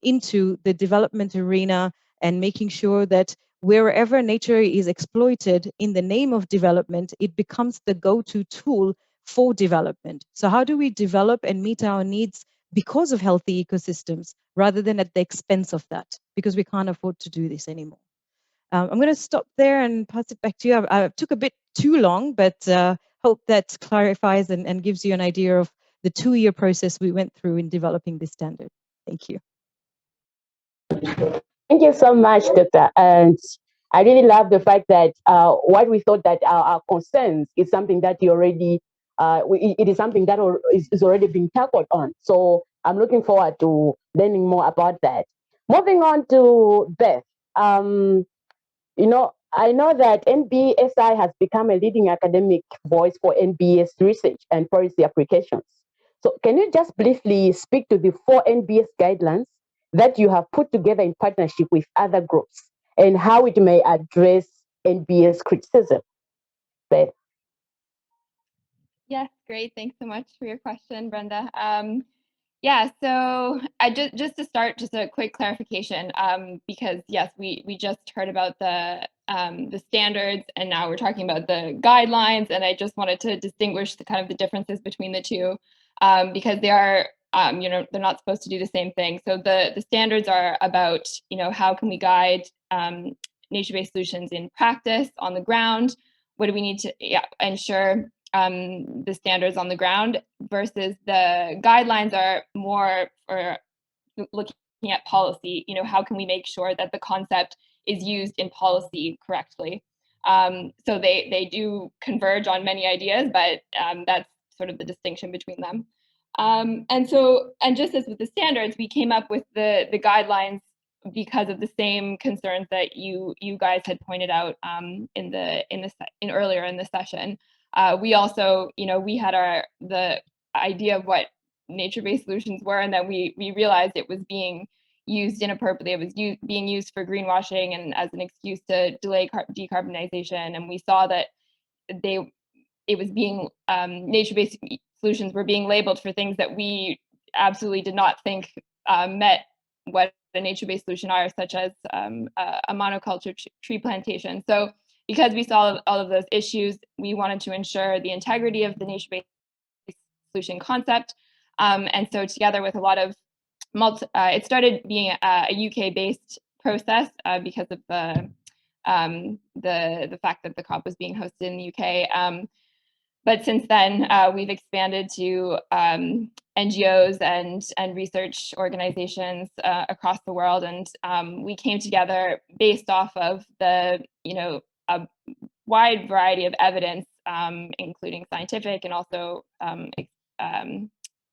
into the development arena, and making sure that wherever nature is exploited in the name of development, it becomes the go-to tool for development. So how do we develop and meet our needs because of healthy ecosystems rather than at the expense of that? Because we can't afford to do this anymore. I'm going to stop there and pass it back to you. I took a bit too long, but hope that clarifies and gives you an idea of the 2-year process we went through in developing this standard. Thank you. Thank you so much, Doctor. And I really love the fact that what we thought that our concerns is something that you already, it is something that is already being tackled on. So I'm looking forward to learning more about that. Moving on to Beth. You know, I know that NBSI has become a leading academic voice for NBS research and policy applications. So can you just briefly speak to the 4 NBS guidelines that you have put together in partnership with other groups and how it may address NBS criticism? Beth. Yes, great. Thanks so much for your question, Brenda. Yeah, so I just to start, just a quick clarification, because yes, we just heard about the standards, and now we're talking about the guidelines, and I just wanted to distinguish the kind of the differences between the two, because they are, you know, they're not supposed to do the same thing. So the standards are about, you know, how can we guide nature-based solutions in practice on the ground? What do we need to ensure the standards on the ground, versus the guidelines are more for looking at policy. You know, how can we make sure that the concept is used in policy correctly? So they do converge on many ideas, but that's sort of the distinction between them. And just as with the standards, we came up with the guidelines because of the same concerns that you guys had pointed out earlier in the session. We also, you know, we had the idea of what nature-based solutions were, and then we realized it was being used inappropriately. It was being used for greenwashing and as an excuse to delay decarbonization. And we saw that it was being nature-based solutions were being labeled for things that we absolutely did not think met what a nature-based solution are, such as a monoculture tree plantation. So because we saw all of those issues, we wanted to ensure the integrity of the nature-based solution concept. And so together with a lot of it started being a UK-based process because of the fact that the COP was being hosted in the UK. But since then, we've expanded to NGOs and research organizations across the world, and we came together based off of a wide variety of evidence, including scientific and also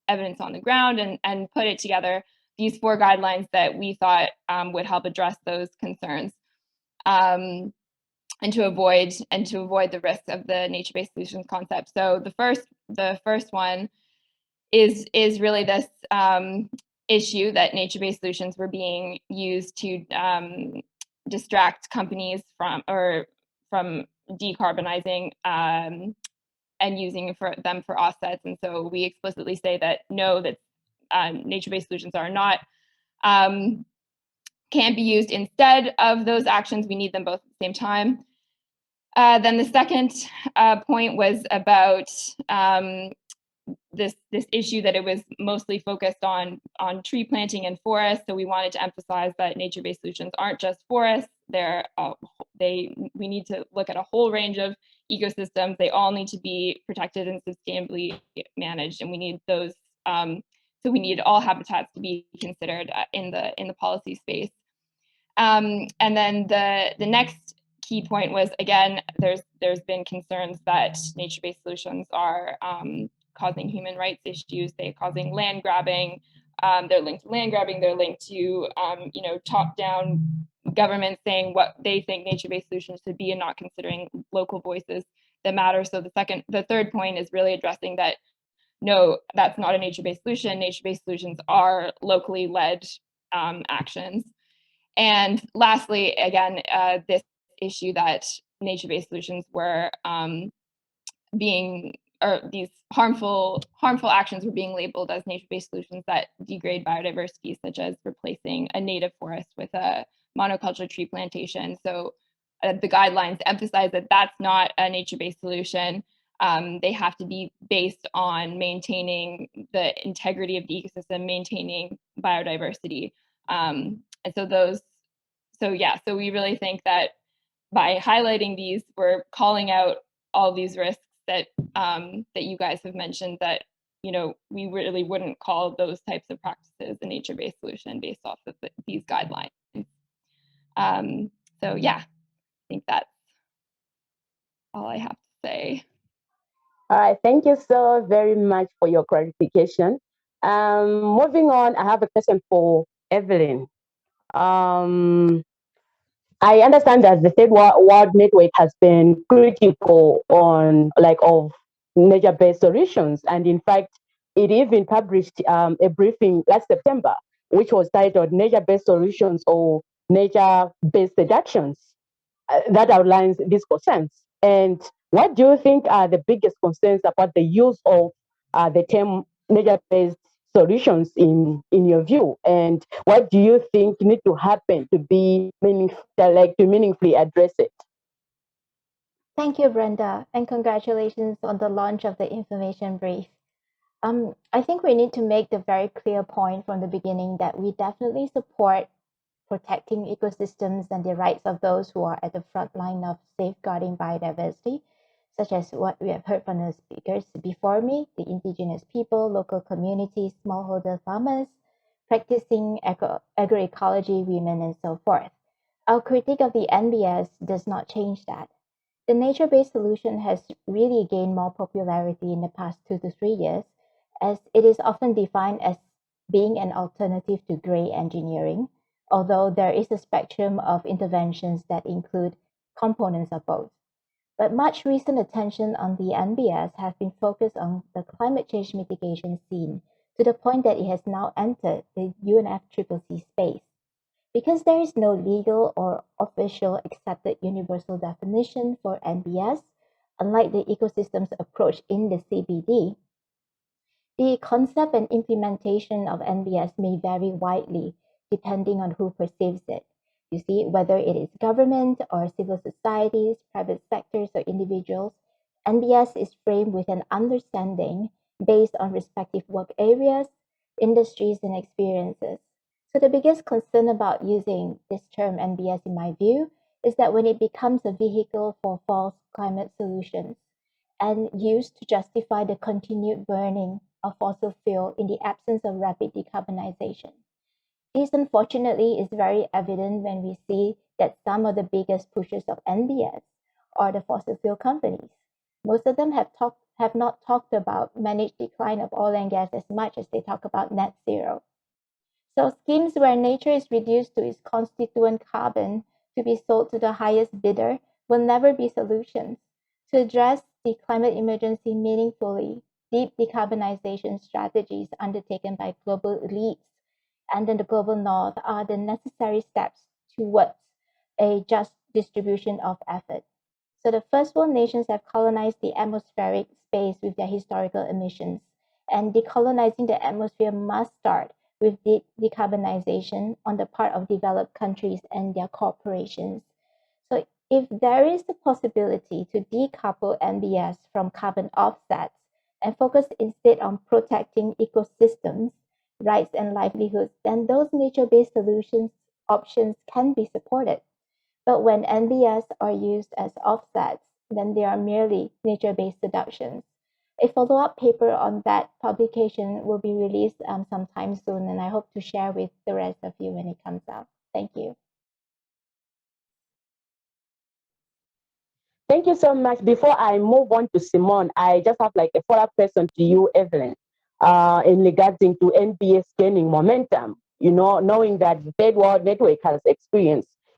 evidence on the ground, and put it together, these 4 guidelines that we thought would help address those concerns. And to avoid the risks of the nature-based solutions concept. So the first one is really this issue that nature-based solutions were being used to distract companies from decarbonizing and using them for offsets. And so we explicitly say that no, that nature-based solutions are not can be used instead of those actions. We need them both at the same time. Then the second point was about this issue that it was mostly focused on tree planting and forests. So we wanted to emphasize that nature-based solutions aren't just forests. We need to look at a whole range of ecosystems. They all need to be protected and sustainably managed, and we need those. So we need all habitats to be considered in the policy space. And then the next key point was, again, there's been concerns that nature-based solutions are causing human rights issues. They're causing land grabbing. They're linked to land grabbing. They're linked to top-down governments saying what they think nature-based solutions should be and not considering local voices that matter. So the third point is really addressing that. No, that's not a nature-based solution. Nature-based solutions are locally led actions. And lastly, again, this issue that nature-based solutions were these harmful actions were being labeled as nature-based solutions that degrade biodiversity, such as replacing a native forest with a monoculture tree plantation. So the guidelines emphasize that that's not a nature-based solution. They have to be based on maintaining the integrity of the ecosystem, maintaining biodiversity. And so we really think that by highlighting these, we're calling out all these risks that you guys have mentioned, that we really wouldn't call those types of practices a nature-based solution based off of these guidelines. So yeah, I think that's all I have to say. All right, thank you so very much for your clarification. Moving on, I have a question for Evelyn. I understand that the Third World Network has been critical of nature-based solutions, and in fact, it even published a briefing last September, which was titled "Nature-Based Solutions or Nature-Based Seductions," that outlines these concerns. And what do you think are the biggest concerns about the use of the term nature-based solutions in your view? And what do you think need to happen to be meaningfully address it? Thank you, Brenda, and congratulations on the launch of the information brief. I think we need to make the very clear point from the beginning that we definitely support protecting ecosystems and the rights of those who are at the front line of safeguarding biodiversity, such as what we have heard from the speakers before me, the indigenous people, local communities, smallholder farmers, practicing agroecology women, and so forth. Our critique of the NBS does not change that. The nature-based solution has really gained more popularity in the past 2 to 3 years, as it is often defined as being an alternative to grey engineering, although there is a spectrum of interventions that include components of both. But much recent attention on the NBS has been focused on the climate change mitigation scene, to the point that it has now entered the UNFCCC space. Because there is no legal or official accepted universal definition for NBS, unlike the ecosystems approach in the CBD, the concept and implementation of NBS may vary widely depending on who perceives it. You see, whether it is government or civil societies, private sectors, or individuals, NBS is framed with an understanding based on respective work areas, industries, and experiences. So the biggest concern about using this term NBS, in my view, is that when it becomes a vehicle for false climate solutions and used to justify the continued burning of fossil fuel in the absence of rapid decarbonization. This, unfortunately, is very evident when we see that some of the biggest pushers of NBS are the fossil fuel companies. Most of them have not talked about managed decline of oil and gas as much as they talk about net zero. So schemes where nature is reduced to its constituent carbon to be sold to the highest bidder will never be solutions. To address the climate emergency meaningfully, deep decarbonization strategies undertaken by global elites and in the global north are the necessary steps towards a just distribution of effort. So the first world nations have colonized the atmospheric space with their historical emissions, and decolonizing the atmosphere must start with decarbonization on the part of developed countries and their corporations. So if there is the possibility to decouple NBS from carbon offsets and focus instead on protecting ecosystems, rights, and livelihoods, then those nature-based solutions options can be supported. But when NBS are used as offsets, then they are merely nature-based deductions. A follow-up paper on that publication will be released sometime soon, and I hope to share with the rest of you when it comes out. Thank you. Thank you so much. Before I move on to Simone, I just have like a follow-up question to you, Evelyn, in regarding to NBS gaining momentum. You know, knowing that the Third World Network has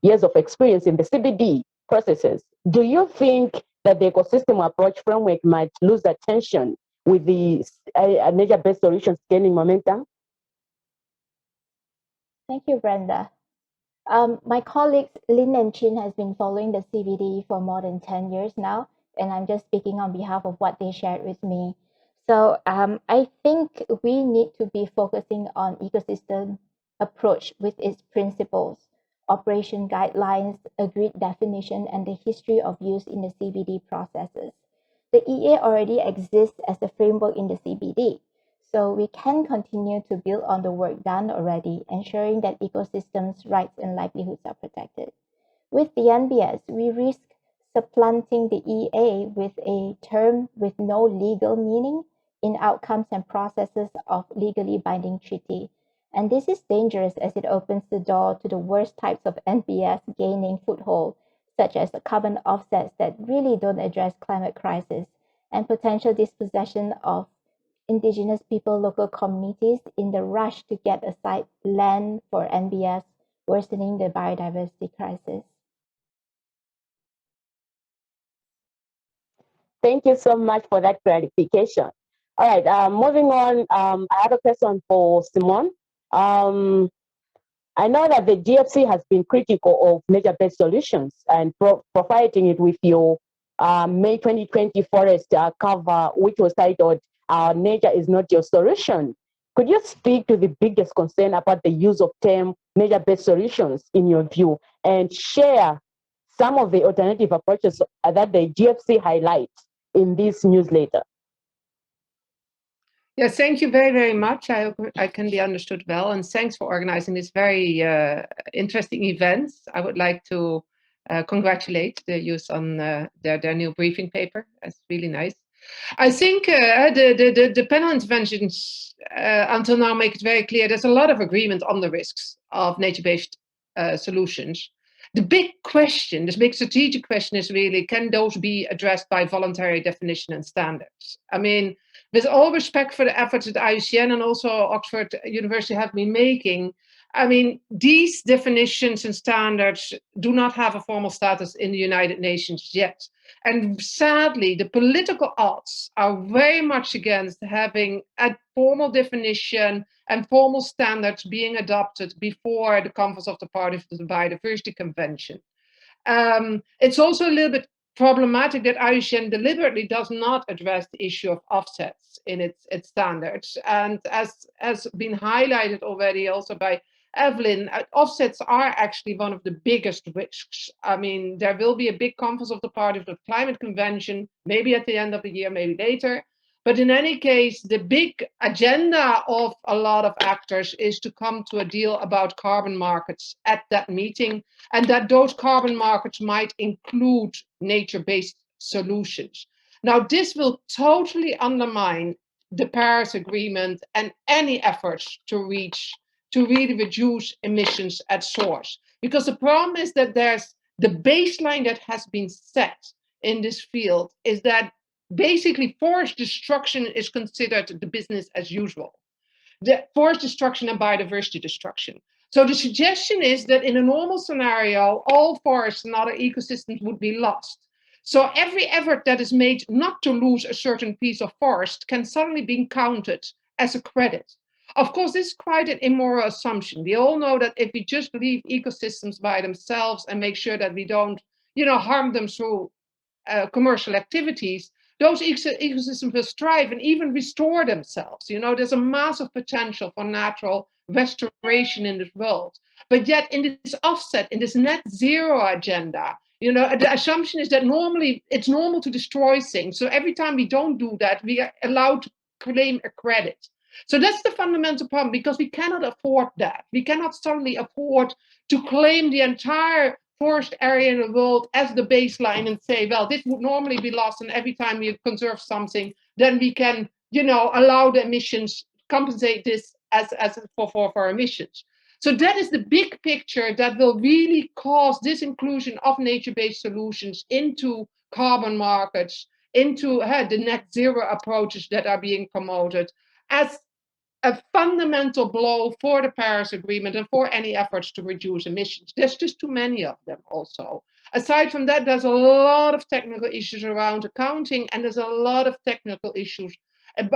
years of experience in the CBD processes. Do you think that the ecosystem approach framework might lose attention with the nature-based solutions gaining momentum? Thank you, Brenda. My colleagues Lin and Chin has been following the CBD for more than 10 years now, and I'm just speaking on behalf of what they shared with me. So I think we need to be focusing on ecosystem approach with its principles, operation guidelines, agreed definition, and the history of use in the CBD processes. The EA already exists as a framework in the CBD. So we can continue to build on the work done already, ensuring that ecosystems' rights and livelihoods are protected. With the NBS, we risk supplanting the EA with a term with no legal meaning in outcomes and processes of legally binding treaty. And this is dangerous as it opens the door to the worst types of NBS gaining foothold, such as the carbon offsets that really don't address climate crisis and potential dispossession of Indigenous people, local communities in the rush to get aside land for NBS, worsening the biodiversity crisis. Thank you so much for that clarification. All right, moving on, I have a question for Simone. I know that the GFC has been critical of nature-based solutions and providing it with your May 2020 forest cover, which was titled, Nature is Not Your Solution. Could you speak to the biggest concern about the use of term nature-based solutions in your view and share some of the alternative approaches that the GFC highlights in this newsletter? Yes, thank you very, very much. I hope I can be understood well, and thanks for organizing this very interesting event. I would like to congratulate the youth on their new briefing paper. That's really nice. I think the panel interventions until now make it very clear there's a lot of agreement on the risks of nature-based solutions. The big question, this big strategic question is really, can those be addressed by voluntary definition and standards? I mean, with all respect for the efforts that IUCN and also Oxford University have been making, I mean, these definitions and standards do not have a formal status in the United Nations yet. And sadly, the political odds are very much against having a formal definition and formal standards being adopted before the Conference of the Parties to the Biodiversity Convention. It's also a little bit problematic that IUCN deliberately does not address the issue of offsets in its standards. And as been highlighted already also by Evelyn, offsets are actually one of the biggest risks. I mean, there will be a big conference of the parties of the climate convention, maybe at the end of the year, maybe later. But in any case, the big agenda of a lot of actors is to come to a deal about carbon markets at that meeting, and that those carbon markets might include nature-based solutions. Now, this will totally undermine the Paris Agreement and any efforts to really reduce emissions at source. Because the problem is that there's the baseline that has been set in this field is that basically forest destruction is considered the business as usual. The forest destruction and biodiversity destruction. So the suggestion is that in a normal scenario, all forests and other ecosystems would be lost. So every effort that is made not to lose a certain piece of forest can suddenly be counted as a credit. Of course, this is quite an immoral assumption. We all know that if we just leave ecosystems by themselves and make sure that we don't, harm them through commercial activities, those ecosystems will strive and even restore themselves. There's a massive potential for natural restoration in this world. But yet in this offset, in this net zero agenda, the assumption is that normally it's normal to destroy things. So every time we don't do that, we are allowed to claim a credit. So that's the fundamental problem, because we cannot afford that. We cannot suddenly afford to claim the entire forest area in the world as the baseline and say, well, this would normally be lost, and every time we conserve something, then we can, allow the emissions, compensate this as for emissions. So that is the big picture that will really cause this inclusion of nature-based solutions into carbon markets, into the net zero approaches that are being promoted as a fundamental blow for the Paris Agreement and for any efforts to reduce emissions. There's just too many of them also. Aside from that, there's a lot of technical issues around accounting, and there's a lot of technical issues,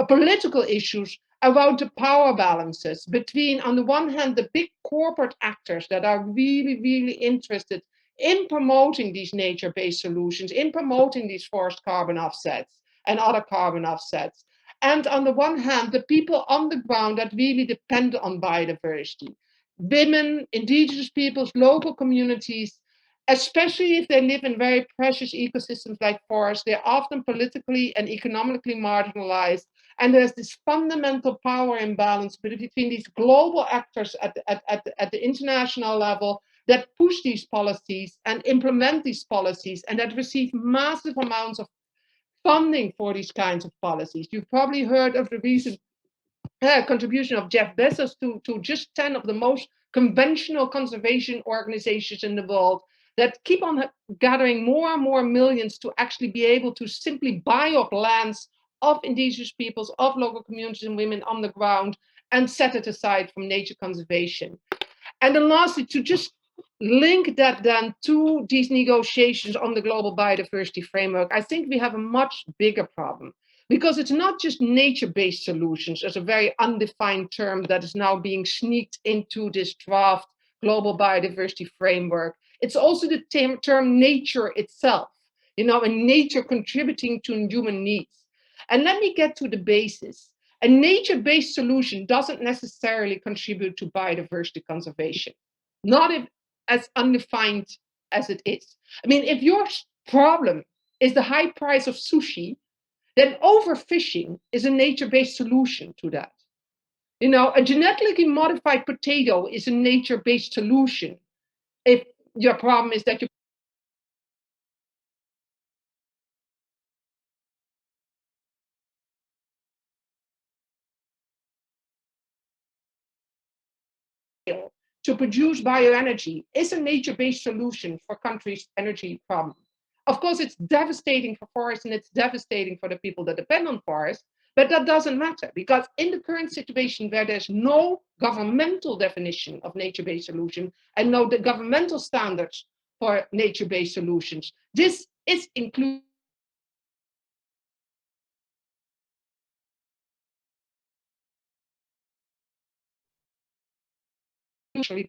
political issues around the power balances between, on the one hand, the big corporate actors that are really, really interested in promoting these nature-based solutions, in promoting these forest carbon offsets and other carbon offsets. And on the one hand, the people on the ground that really depend on biodiversity. Women, indigenous peoples, local communities, especially if they live in very precious ecosystems like forests, they're often politically and economically marginalized. And there's this fundamental power imbalance between these global actors at the international level that push these policies and implement these policies and that receive massive amounts of funding for these kinds of policies. You've probably heard of the recent contribution of Jeff Bezos to just 10 of the most conventional conservation organizations in the world that keep on gathering more and more millions to actually be able to simply buy up lands of indigenous peoples, of local communities and women on the ground, and set it aside from nature conservation. And then lastly, to just link that then to these negotiations on the global biodiversity framework, I think we have a much bigger problem, because it's not just nature-based solutions as a very undefined term that is now being sneaked into this draft global biodiversity framework. It's also the term nature itself, and nature contributing to human needs. And let me get to the basis. A nature-based solution doesn't necessarily contribute to biodiversity conservation, not if as undefined as it is. I mean, if your problem is the high price of sushi, then overfishing is a nature-based solution to that. A genetically modified potato is a nature-based solution if your problem is that you to produce bioenergy is a nature-based solution for countries' energy problem. Of course, it's devastating for forests and it's devastating for the people that depend on forests, But that doesn't matter, because in the current situation where there's no governmental definition of nature-based solution and no governmental standards for nature-based solutions, this is included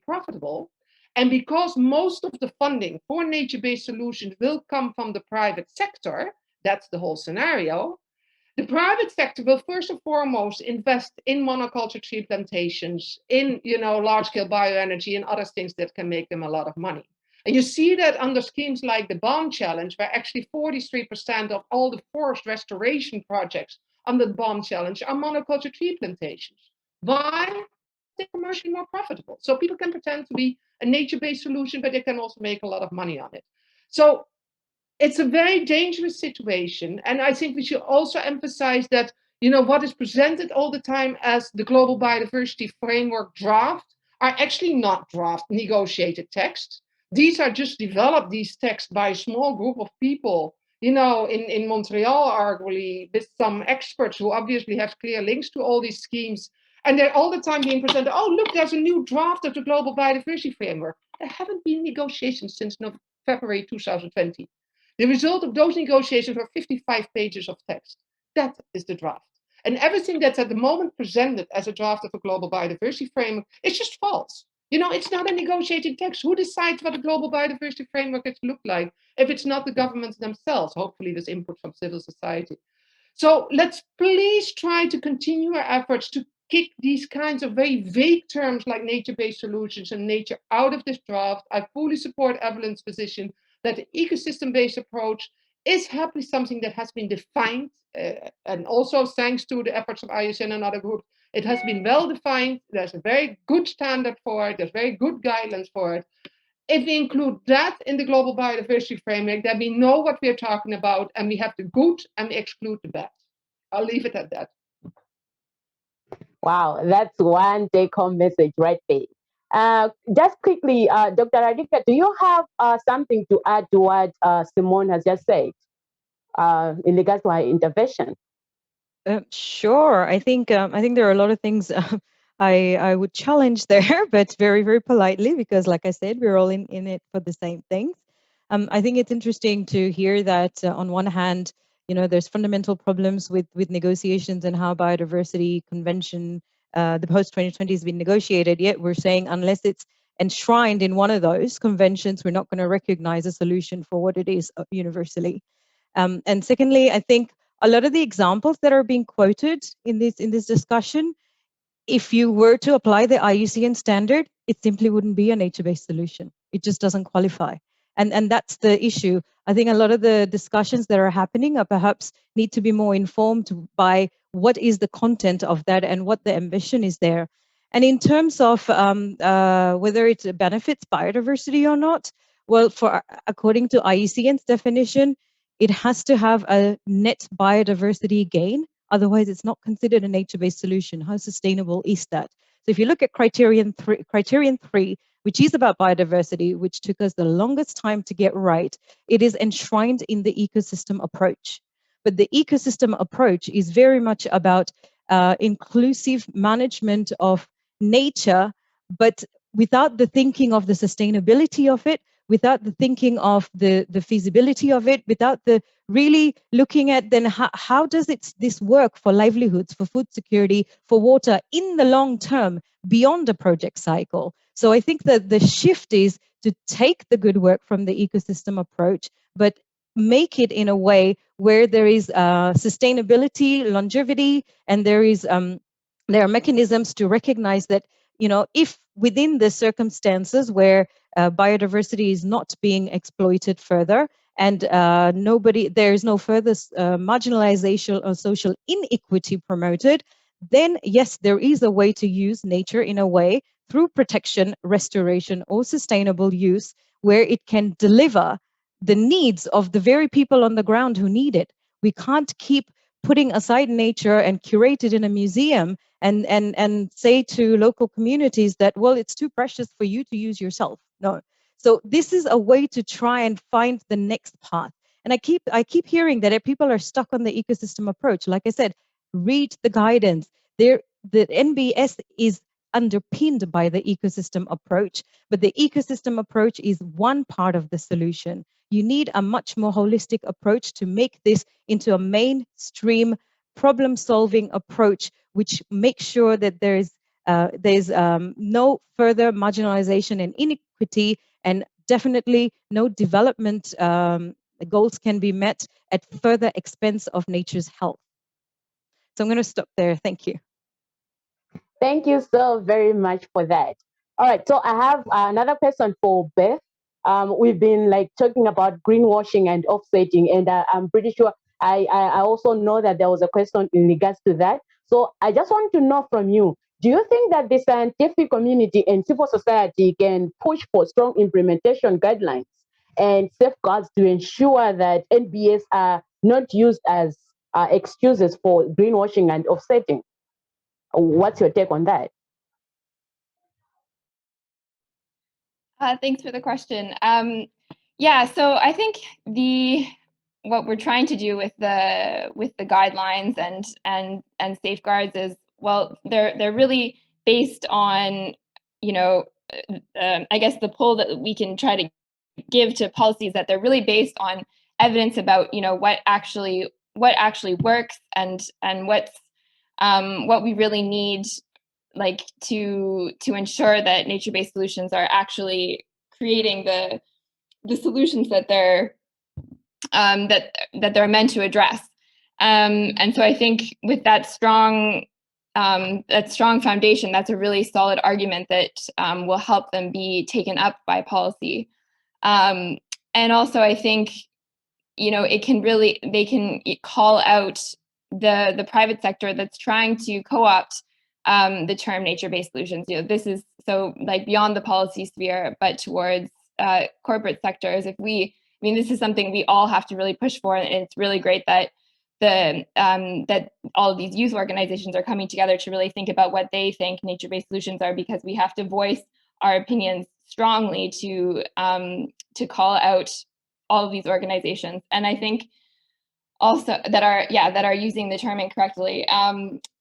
profitable. And because most of the funding for nature-based solutions will come from the private sector, that's the whole scenario, the private sector will first and foremost invest in monoculture tree plantations, in large-scale bioenergy and other things that can make them a lot of money. And you see that under schemes like the BOM Challenge, where actually 43% of all the forest restoration projects under the BOM Challenge are monoculture tree plantations. Why? They're commercially more profitable. So people can pretend to be a nature-based solution, but they can also make a lot of money on it. So it's a very dangerous situation. And I think we should also emphasize that, what is presented all the time as the Global Biodiversity Framework draft are actually not draft negotiated texts. These are just developed, these texts, by a small group of people, in Montreal, arguably, with some experts who obviously have clear links to all these schemes. And they're all the time being presented, oh, look, there's a new draft of the Global Biodiversity Framework. There haven't been negotiations since February 2020. The result of those negotiations were 55 pages of text. That is the draft. And everything that's at the moment presented as a draft of a global biodiversity framework is just false. It's not a negotiated text. Who decides what a global biodiversity framework is to look like if it's not the governments themselves, hopefully with input from civil society? So let's please try to continue our efforts to kick these kinds of very vague terms like nature-based solutions and nature out of this draft. I fully support Evelyn's position that the ecosystem-based approach is happily something that has been defined, and also thanks to the efforts of IUCN and other groups, it has been well defined. There's a very good standard for it. There's very good guidelines for it. If we include that in the global biodiversity framework, then we know what we're talking about, and we have the good and we exclude the bad. I'll leave it at that. Wow, that's one take-home message right there. Just quickly, Dr. Radhika, do you have something to add to what Simone has just said in regards to her intervention? Sure. I think there are a lot of things I would challenge there, but very, very politely, because like I said, we're all in it for the same things. I think it's interesting to hear that on one hand, there's fundamental problems with negotiations and how biodiversity convention, the post-2020 has been negotiated, yet we're saying unless it's enshrined in one of those conventions, we're not going to recognize a solution for what it is universally. And secondly, I think a lot of the examples that are being quoted in this discussion, if you were to apply the IUCN standard, it simply wouldn't be a nature-based solution. It just doesn't qualify. And that's the issue. I think a lot of the discussions that are happening are perhaps need to be more informed by what is the content of that and what the ambition is there. And in terms of whether it benefits biodiversity or not, well, according to IUCN's definition, it has to have a net biodiversity gain. Otherwise, it's not considered a nature-based solution. How sustainable is that? So if you look at criterion three, which is about biodiversity, which took us the longest time to get right, it is enshrined in the ecosystem approach. But the ecosystem approach is very much about inclusive management of nature, but without the thinking of the sustainability of it, without the thinking of the feasibility of it, without the really looking at then how does this work for livelihoods, for food security, for water in the long term beyond a project cycle. So I think that the shift is to take the good work from the ecosystem approach, but make it in a way where there is sustainability, longevity, and there are mechanisms to recognize that, if within the circumstances where biodiversity is not being exploited further and there is no further marginalization or social inequity promoted, then yes, there is a way to use nature in a way through protection, restoration, or sustainable use where it can deliver the needs of the very people on the ground who need it. We can't keep putting aside nature and curate it in a museum and say to local communities that, well, it's too precious for you to use yourself. No. So this is a way to try and find the next path. And I keep hearing that people are stuck on the ecosystem approach. Like I said, read the guidance. The NBS is underpinned by the ecosystem approach, but the ecosystem approach is one part of the solution. You need a much more holistic approach to make this into a mainstream problem-solving approach, which makes sure that there's no further marginalization and inequity, and definitely no development goals can be met at further expense of nature's health. So I'm going to stop there. Thank you. Thank you so very much for that. All right, so I have another question for Beth. We've been talking about greenwashing and offsetting, and I'm pretty sure I also know that there was a question in regards to that. So I just want to know from you, do you think that the scientific community and civil society can push for strong implementation guidelines and safeguards to ensure that NBS are not used as excuses for greenwashing and offsetting? What's your take on that? Thanks for the question. Yeah, so I think what we're trying to do with the guidelines and safeguards is, well, they're really based on, I guess the pull that we can try to give to policies, that they're really based on evidence about what actually works and what we really need, to ensure that nature-based solutions are actually creating the solutions that they're meant to address. And so I think with that strong foundation, that's a really solid argument that will help them be taken up by policy. And also I think they can call out the private sector that's trying to co-opt the term nature-based solutions. This is so beyond the policy sphere, but towards corporate sectors. This is something we all have to really push for, and it's really great that that all of these youth organizations are coming together to really think about what they think nature-based solutions are, because we have to voice our opinions strongly to call out all of these organizations. And I think also that are using the term incorrectly.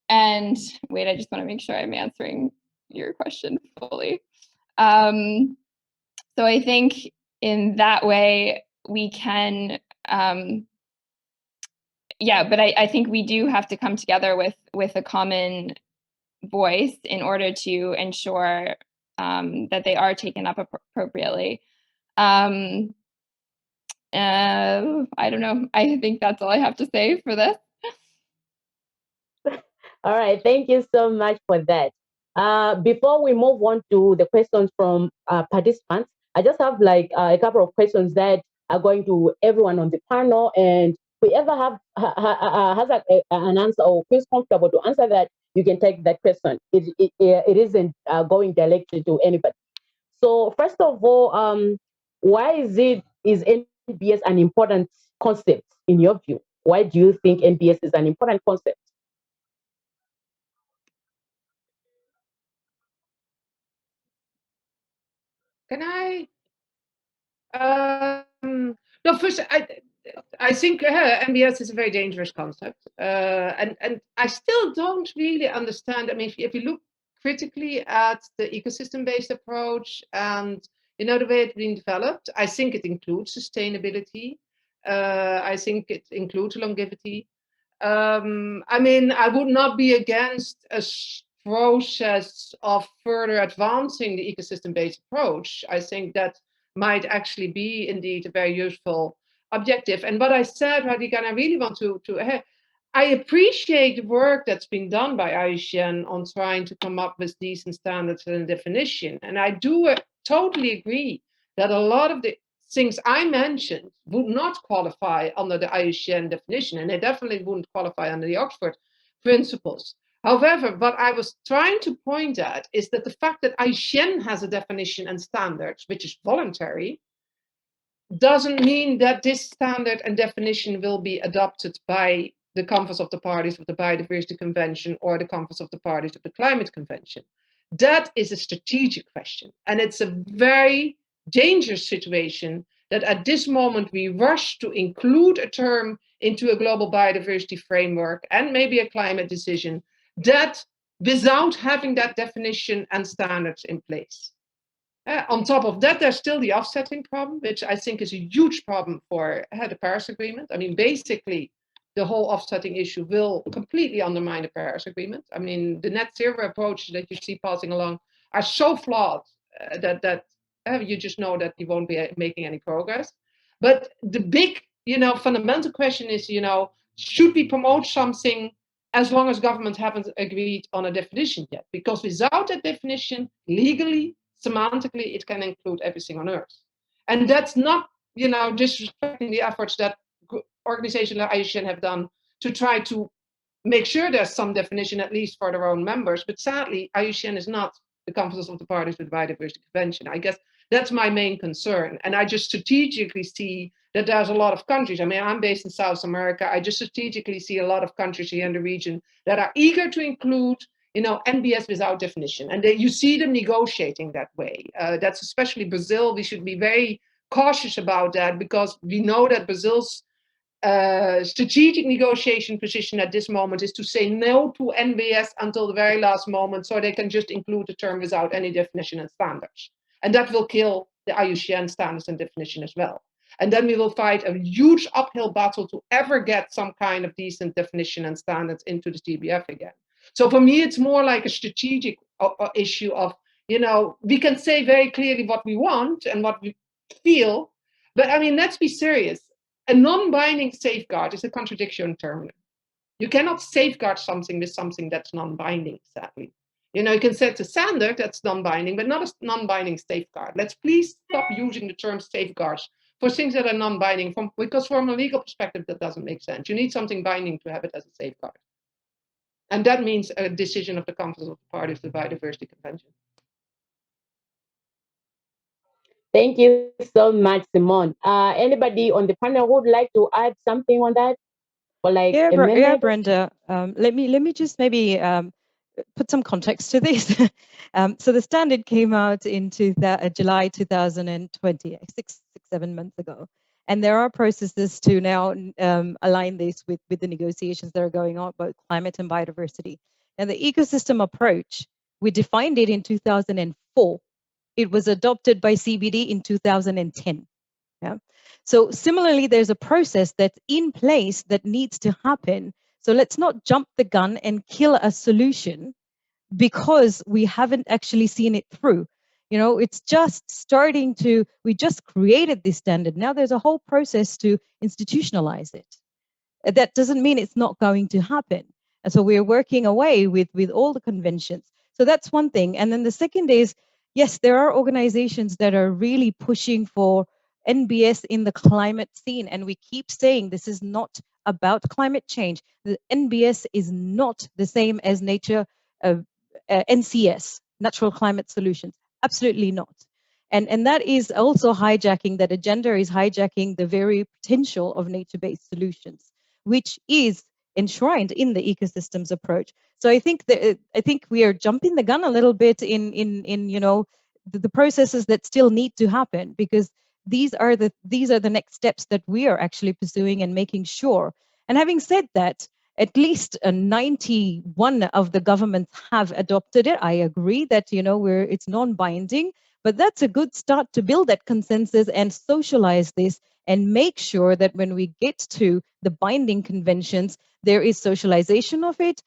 And wait, I just want to make sure I'm answering your question fully. So I think in that way we can, but I think we do have to come together with a common voice in order to ensure that they are taken up appropriately. I don't know. I think that's all I have to say for this. All right, thank you so much for that. Before we move on to the questions from participants, I just have a couple of questions that are going to everyone on the panel, and whoever has an answer or feels comfortable to answer that, you can take that question. It isn't going directly to anybody. So first of all, why is NBS an important concept in your view? Why do you think NBS is an important concept? Can I? No, first, I think NBS is a very dangerous concept, and I still don't really understand. I mean, if you look critically at the ecosystem-based approach and the way it's been developed, I think it includes sustainability. I think it includes longevity. I mean, I would not be against a process of further advancing the ecosystem-based approach. I think that might actually be indeed a very useful objective. And what I said, Radhika, and I really want to I appreciate the work that's been done by IUCN on trying to come up with decent standards and definition. And I do totally agree that a lot of the things I mentioned would not qualify under the IUCN definition, and they definitely wouldn't qualify under the Oxford principles. However, what I was trying to point at is that the fact that IUCN has a definition and standards, which is voluntary, doesn't mean that this standard and definition will be adopted by the Conference of the Parties of the Biodiversity Convention or the Conference of the Parties of the Climate Convention. That is a strategic question, and it's a very dangerous situation that at this moment we rush to include a term into a global biodiversity framework and maybe a climate decision, that without having that definition and standards in place. On top of that, there's still the offsetting problem, which I think is a huge problem for the Paris Agreement. I mean, basically, the whole offsetting issue will completely undermine the Paris Agreement. I mean, the net zero approaches that you see passing along are so flawed that you just know that you won't be making any progress. But the big, fundamental question is, should we promote something as long as governments haven't agreed on a definition yet? Because without that definition, legally, semantically, it can include everything on Earth. And that's not, disrespecting the efforts that organizations like IUCN have done to try to make sure there's some definition, at least for their own members. But sadly, IUCN is not the Conference of the Parties to the Biodiversity Convention. I guess that's my main concern. And I just strategically see that there's a lot of countries. I mean, I'm based in South America. I just strategically see a lot of countries here in the region that are eager to include NBS without definition. And you see them negotiating that way. That's especially Brazil. We should be very cautious about that, because we know that Brazil's strategic negotiation position at this moment is to say no to NBS until the very last moment, so they can just include the term without any definition and standards. And that will kill the IUCN standards and definition as well. And then we will fight a huge uphill battle to ever get some kind of decent definition and standards into the TBF again. So for me, it's more like a strategic issue of, we can say very clearly what we want and what we feel, but I mean, let's be serious. A non-binding safeguard is a contradiction term. You cannot safeguard something with something that's non-binding, sadly. You can set a standard that's non-binding, but not a non-binding safeguard. Let's please stop using the term safeguards for things that are non-binding, because from a legal perspective, that doesn't make sense. You need something binding to have it as a safeguard. And that means a decision of the Conference of the Parties to the Biodiversity Convention. Thank you so much, Simone. Anybody on the panel who would like to add something on that? Or like yeah, Brenda. Let me just maybe put some context to this. So the standard came out in July 2020, 7 months ago. And there are processes to now align this with the negotiations that are going on about climate and biodiversity. And the ecosystem approach, we defined it in 2004. It was adopted by CBD in 2010. Yeah. So similarly, there's a process that's in place that needs to happen. So let's not jump the gun and kill a solution because we haven't actually seen it through. It's just starting to, we just created this standard. Now there's a whole process to institutionalize it. That doesn't mean it's not going to happen. And so we're working away with all the conventions. So that's one thing. And then the second is, yes, there are organizations that are really pushing for NBS in the climate scene. And we keep saying this is not about climate change. The NBS is not the same as nature, NCS, natural climate solutions. Absolutely not. And that is also hijacking, that agenda is hijacking the very potential of nature-based solutions, which is enshrined in the ecosystems approach. So I think we are jumping the gun a little bit in the processes that still need to happen, because these are the next steps that we are actually pursuing and making sure. And having said that, at least 91 of the governments have adopted it. I agree that it's non-binding, but that's a good start to build that consensus and socialize this and make sure that when we get to the binding conventions, there is socialization of it.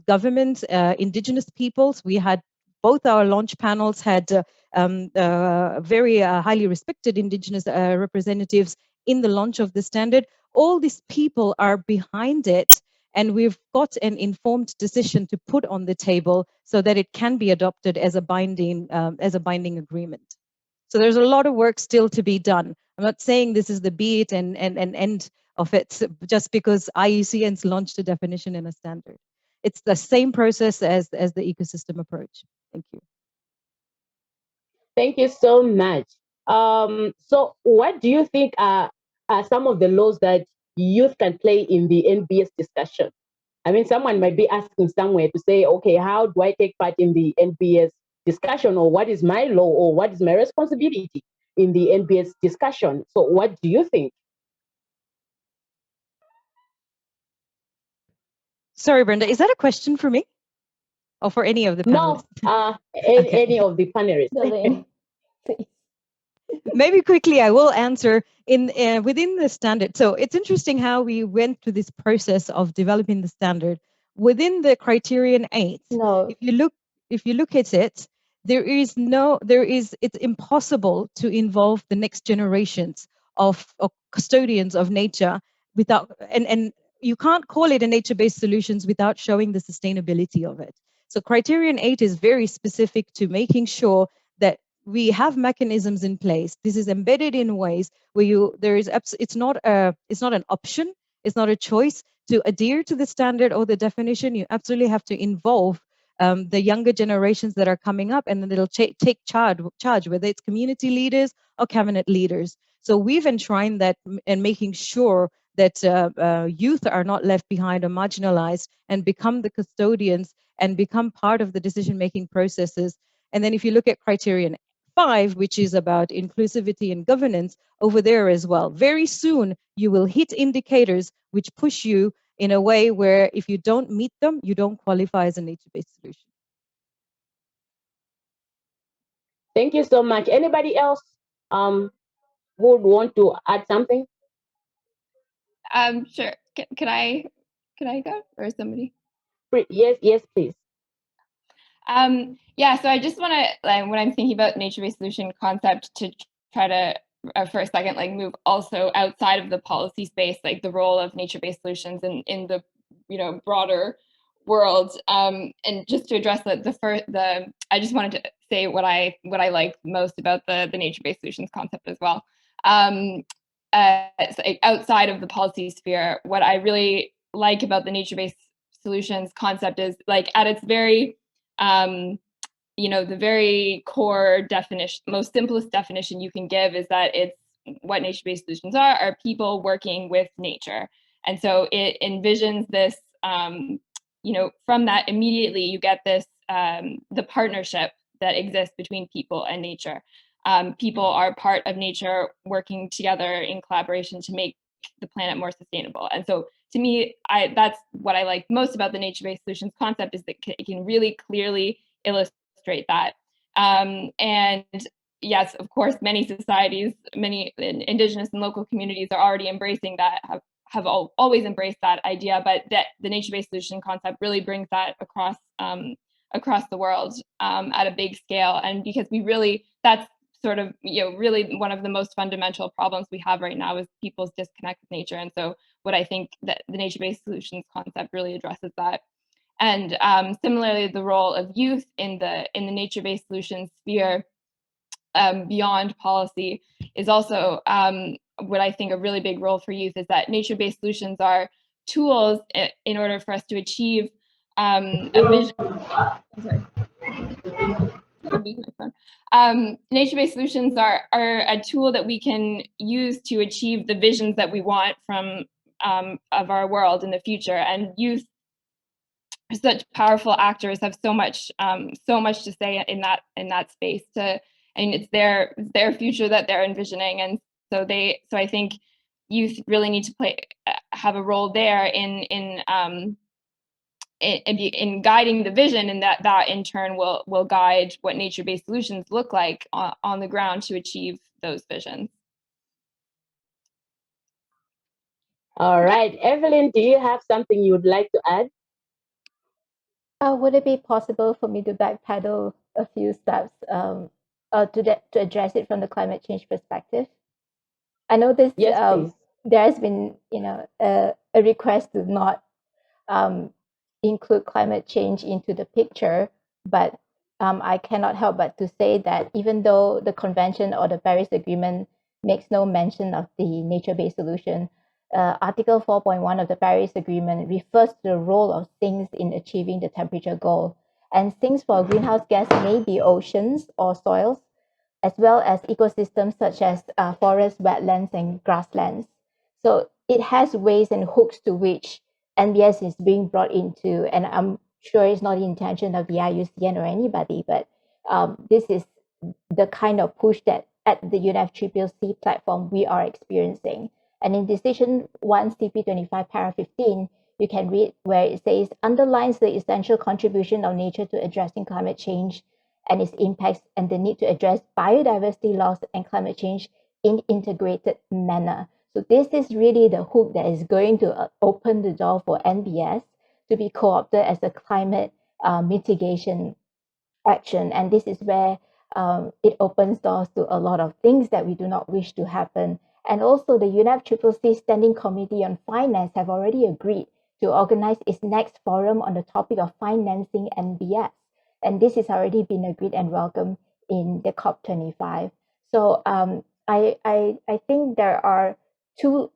Government, indigenous peoples, we had both our launch panels had very highly respected indigenous representatives in the launch of the standard. All these people are behind it, and we've got an informed decision to put on the table so that it can be adopted as a binding agreement. So there's a lot of work still to be done. I'm not saying this is the be it and end of it just because IUCN's launched a definition and a standard. It's the same process as the ecosystem approach. Thank you. Thank you so much. So what do you think are some of the roles that youth can play in the NBS discussion? I mean, someone might be asking somewhere to say, okay, how do I take part in the NBS discussion, or what is my role, or what is my responsibility in the NBS discussion. So what do you think? Sorry, Brenda, is that a question for me? Or for any of the panelists? No, Okay. any of the panelists. Maybe quickly, I will answer in within the standard. So it's interesting how we went through this process of developing the standard within the criterion 8. No. If you look at it, it's impossible to involve the next generations of custodians of nature without, and you can't call it a nature-based solutions without showing the sustainability of it. So criterion 8 is very specific to making sure that we have mechanisms in place. This is embedded in ways where it's not an option, it's not a choice to adhere to the standard or the definition. You absolutely have to involve the younger generations that are coming up, and then it'll take charge, whether it's community leaders or cabinet leaders. So we've enshrined that and making sure that youth are not left behind or marginalized and become the custodians and become part of the decision-making processes. And then if you look at criterion 5, which is about inclusivity and governance, over there as well, very soon you will hit indicators which push you in a way where if you don't meet them, you don't qualify as a nature-based solution. Thank you so much. Anybody else would want to add something? Sure. Can I go, or somebody? Yes, please. Yeah, so I just want to, when I'm thinking about nature-based solution concept, to try to, for a second, move also outside of the policy space, like the role of nature-based solutions in the, broader world. And just to address I just wanted to say what I like most about the nature-based solutions concept as well. So outside of the policy sphere, what I really like about the nature-based solutions concept is, at its very the very core definition, most simplest definition you can give, is that it's what nature-based solutions are people working with nature. And so it envisions this, from that immediately you get this, the partnership that exists between people and nature. People are part of nature, working together in collaboration to make the planet more sustainable. And so to me, that's what I like most about the nature-based solutions concept, is that it can really clearly illustrate that. And yes, of course, many societies, many indigenous and local communities are already embracing that, have always embraced that idea, but that the nature-based solution concept really brings that across the world at a big scale. And because that's sort of, really one of the most fundamental problems we have right now is people's disconnect with nature. And so what I think that the nature-based solutions concept really addresses that. And similarly, the role of youth in the nature-based solutions sphere, beyond policy, is also what I think a really big role for youth is that nature-based solutions are tools in order for us to achieve a vision. Nature-based solutions are a tool that we can use to achieve the visions that we want from of our world in the future. And youth, such powerful actors, have so much to say in that space. And it's their future that they're envisioning, and so I think youth really need to have a role there in guiding the vision, and that in turn will guide what nature-based solutions look like on the ground to achieve those visions. All right, Evelyn, do you have something you would like to add? Would it be possible for me to backpedal a few steps to address it from the climate change perspective? I know this. Yes, there has been, a request to not include climate change into the picture, but I cannot help but to say that even though the convention or the Paris Agreement makes no mention of the nature-based solution, Article 4.1 of the Paris Agreement refers to the role of sinks in achieving the temperature goal. And sinks for greenhouse gas may be oceans or soils, as well as ecosystems such as forests, wetlands, and grasslands. So it has ways and hooks to which NBS is being brought into, and I'm sure it's not the intention of the IUCN or anybody, but this is the kind of push that at the UNFCCC platform we are experiencing. And in Decision 1 CP25 para 15, you can read where it says, underlines the essential contribution of nature to addressing climate change and its impacts and the need to address biodiversity loss and climate change in integrated manner. So this is really the hook that is going to open the door for NBS to be co-opted as a climate mitigation action. And this is where it opens doors to a lot of things that we do not wish to happen. And also the UNFCCC Standing Committee on Finance have already agreed to organize its next forum on the topic of financing NBS. And this has already been agreed and welcomed in the COP25. So I think there are two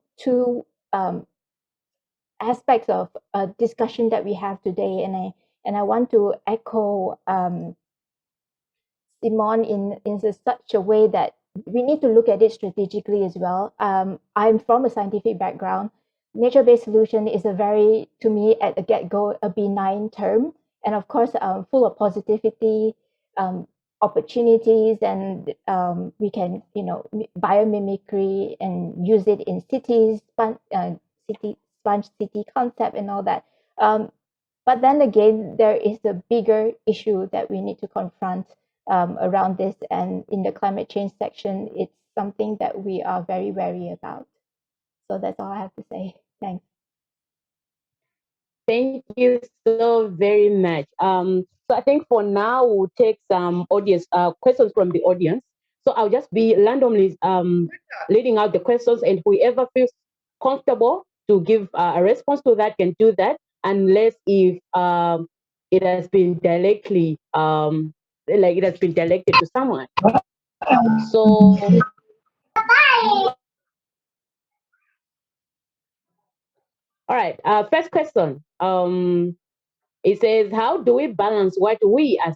aspects of discussion that we have today, and I want to echo Simon in such a way that we need to look at it strategically as well. I'm from a scientific background. Nature-based solution is to me, at the get-go, a benign term, and of course, full of positivity, opportunities, and we can, biomimicry and use it in cities, sponge city concept and all that. But then again, there is a bigger issue that we need to confront around this, and in the climate change section, it's something that we are very wary about. So that's all I have to say. Thanks. Thank you so very much. So I think for now we'll take some audience questions from the audience. So I'll just be randomly leading out the questions, and whoever feels comfortable to give a response to that can do that, unless if it has been directly like it has been directed to someone. So all right, first question. It says, how do we balance what we as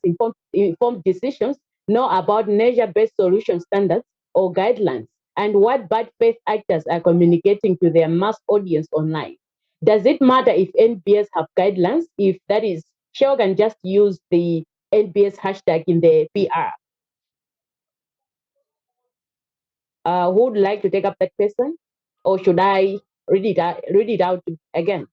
informed decisions know about nature-based solution standards or guidelines, and what bad faith actors are communicating to their mass audience online? Does it matter if NBS have guidelines? If that is, Shell can just use the NBS hashtag in the PR. Who would like to take up that question? Or should I read it out again?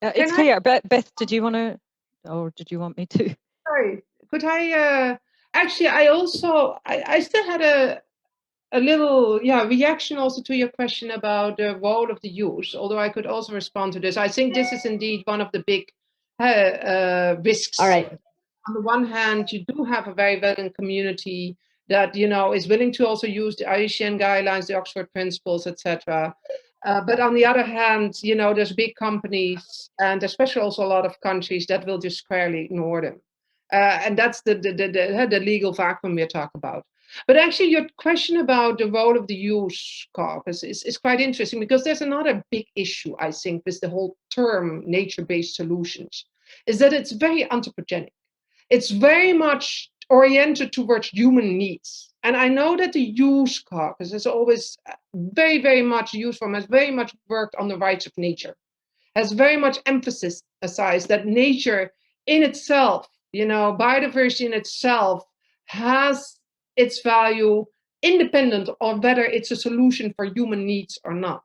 It's clear. Beth, did you want to, or did you want me to? Sorry, could I, actually, I still had a little reaction also to your question about the role of the youth, although I could also respond to this. I think this is indeed one of the big risks. All right. On the one hand, you do have a very vibrant community that is willing to also use the IUCN guidelines, the Oxford principles, etc. But on the other hand, there's big companies, and especially also a lot of countries that will just squarely ignore them. And that's the legal vacuum we're talking about. But actually, your question about the role of the youth caucus is quite interesting, because there's another big issue, I think, with the whole term nature-based solutions, is that it's very anthropogenic. It's very much oriented towards human needs. And I know that the youth caucus has always very, very much used from, has very much worked on the rights of nature, has very much emphasized that nature in itself, biodiversity in itself has its value independent of whether it's a solution for human needs or not.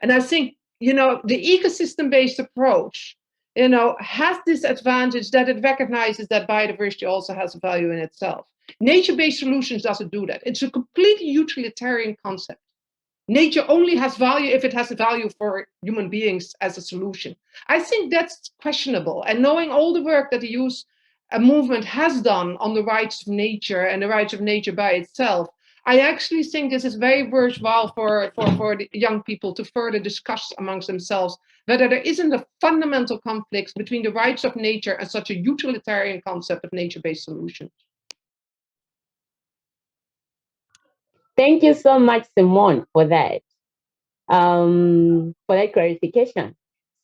And I think, the ecosystem-based approach, has this advantage that it recognizes that biodiversity also has a value in itself. Nature-based solutions doesn't do that. It's a completely utilitarian concept. Nature only has value if it has a value for human beings as a solution. I think that's questionable. And knowing all the work that the youth movement has done on the rights of nature and the rights of nature by itself, I actually think this is very worthwhile for the young people to further discuss amongst themselves whether there isn't a fundamental conflict between the rights of nature and such a utilitarian concept of nature-based solutions. Thank you so much, Simone, for that clarification.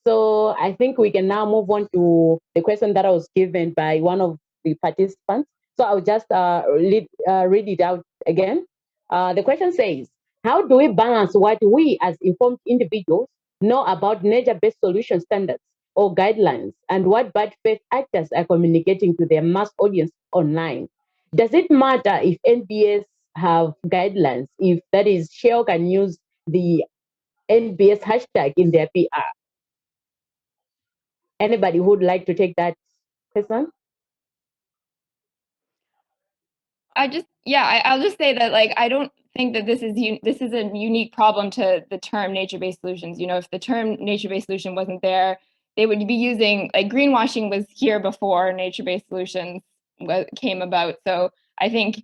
So I think we can now move on to the question that was given by one of the participants. So I'll just read it out again. The question says, how do we balance what we as informed individuals know about nature-based solution standards or guidelines, and what bad faith actors are communicating to their mass audience online? Does it matter if NBS have guidelines. If that is, Shell can use the NBS hashtag in their PR. Anybody who would like to take that question? I'll just say that, like, I don't think that this is a unique problem to the term nature-based solutions. You know, if the term nature-based solution wasn't there, they would be using, like, greenwashing was here before nature-based solutions came about. So I think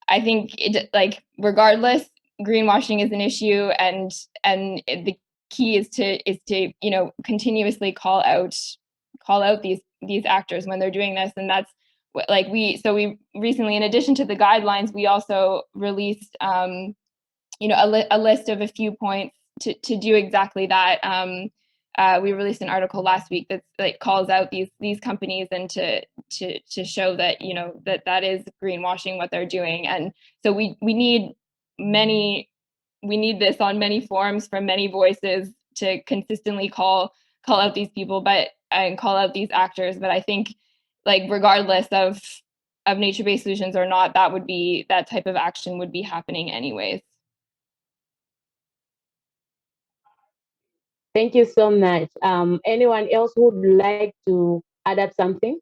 it, like, regardless, greenwashing is an issue, and the key is to you know, continuously call out these actors when they're doing this. And that's what, like, we recently, in addition to the guidelines, we also released you know, a list of a few points to do exactly that. We released an article last week that, like, calls out these companies, and to show that, you know, that is greenwashing what they're doing. And so we need this on many forums from many voices to consistently call out these people, and call out these actors. But I think, like, regardless of nature-based solutions or not, that type of action would be happening anyways. Thank you so much. Anyone else who would like to add up something?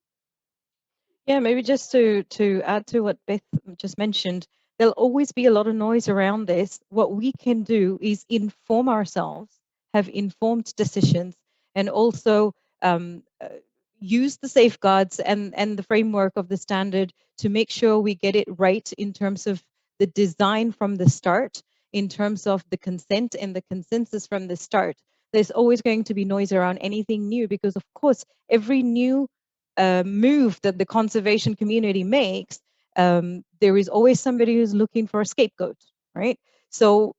Yeah, maybe just to add to what Beth just mentioned, there'll always be a lot of noise around this. What we can do is inform ourselves, have informed decisions, and also use the safeguards and the framework of the standard to make sure we get it right in terms of the design from the start, in terms of the consent and the consensus from the start. There's always going to be noise around anything new, because of course, every new move that the conservation community makes, there is always somebody who's looking for a scapegoat, right? So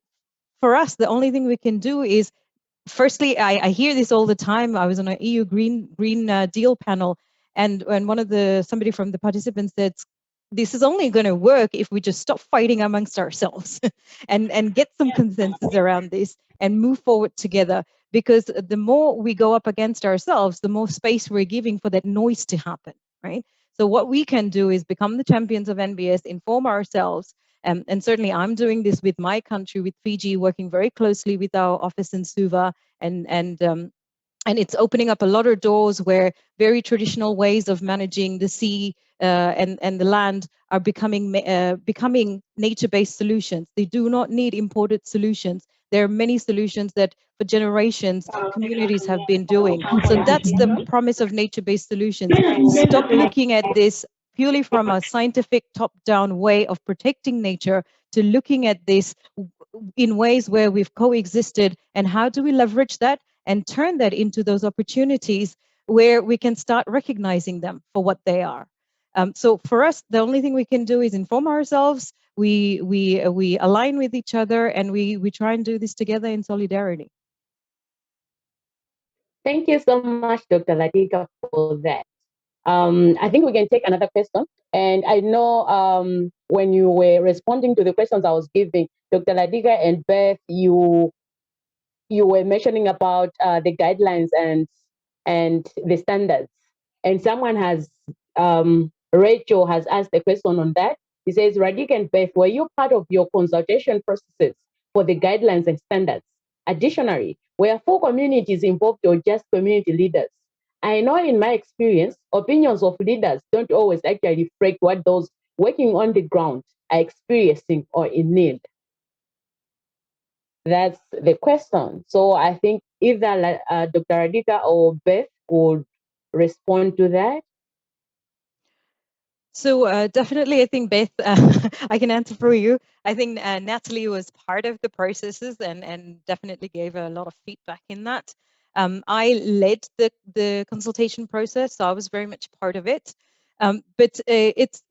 for us, the only thing we can do is, firstly, I hear this all the time. I was on an EU Green Deal panel, and somebody from the participants said, this is only going to work if we just stop fighting amongst ourselves and get some consensus around this and move forward together. Because the more we go up against ourselves, the more space we're giving for that noise to happen, right? So what we can do is become the champions of NBS, inform ourselves, and certainly I'm doing this with my country, with Fiji, working very closely with our office in Suva, and it's opening up a lot of doors where very traditional ways of managing the sea and the land are becoming nature-based solutions. They do not need imported solutions. There are many solutions that for generations communities have been doing. So that's the promise of nature-based solutions. Stop looking at this purely from a scientific top-down way of protecting nature to looking at this in ways where we've coexisted, and how do we leverage that and turn that into those opportunities where we can start recognizing them for what they are. So for us, the only thing we can do is inform ourselves, we align with each other, and we try and do this together in solidarity. Thank you so much, Dr. Latika, for that. I think we can take another question. And I know when you were responding to the questions I was giving, Dr. Latika and Beth, you were mentioning about the guidelines and the standards. And someone has, Rachel has asked a question on that. He says, Radhika and Beth, were you part of your consultation processes for the guidelines and standards? Additionally, were 4 communities involved or just community leaders? I know in my experience, opinions of leaders don't always actually reflect what those working on the ground are experiencing or in need. That's the question. So I think either Dr. Radhika or Beth would respond to that. So definitely, I think Beth, I can answer for you. I think Natalie was part of the processes and definitely gave a lot of feedback in that. I led the consultation process, so I was very much part of it. But it's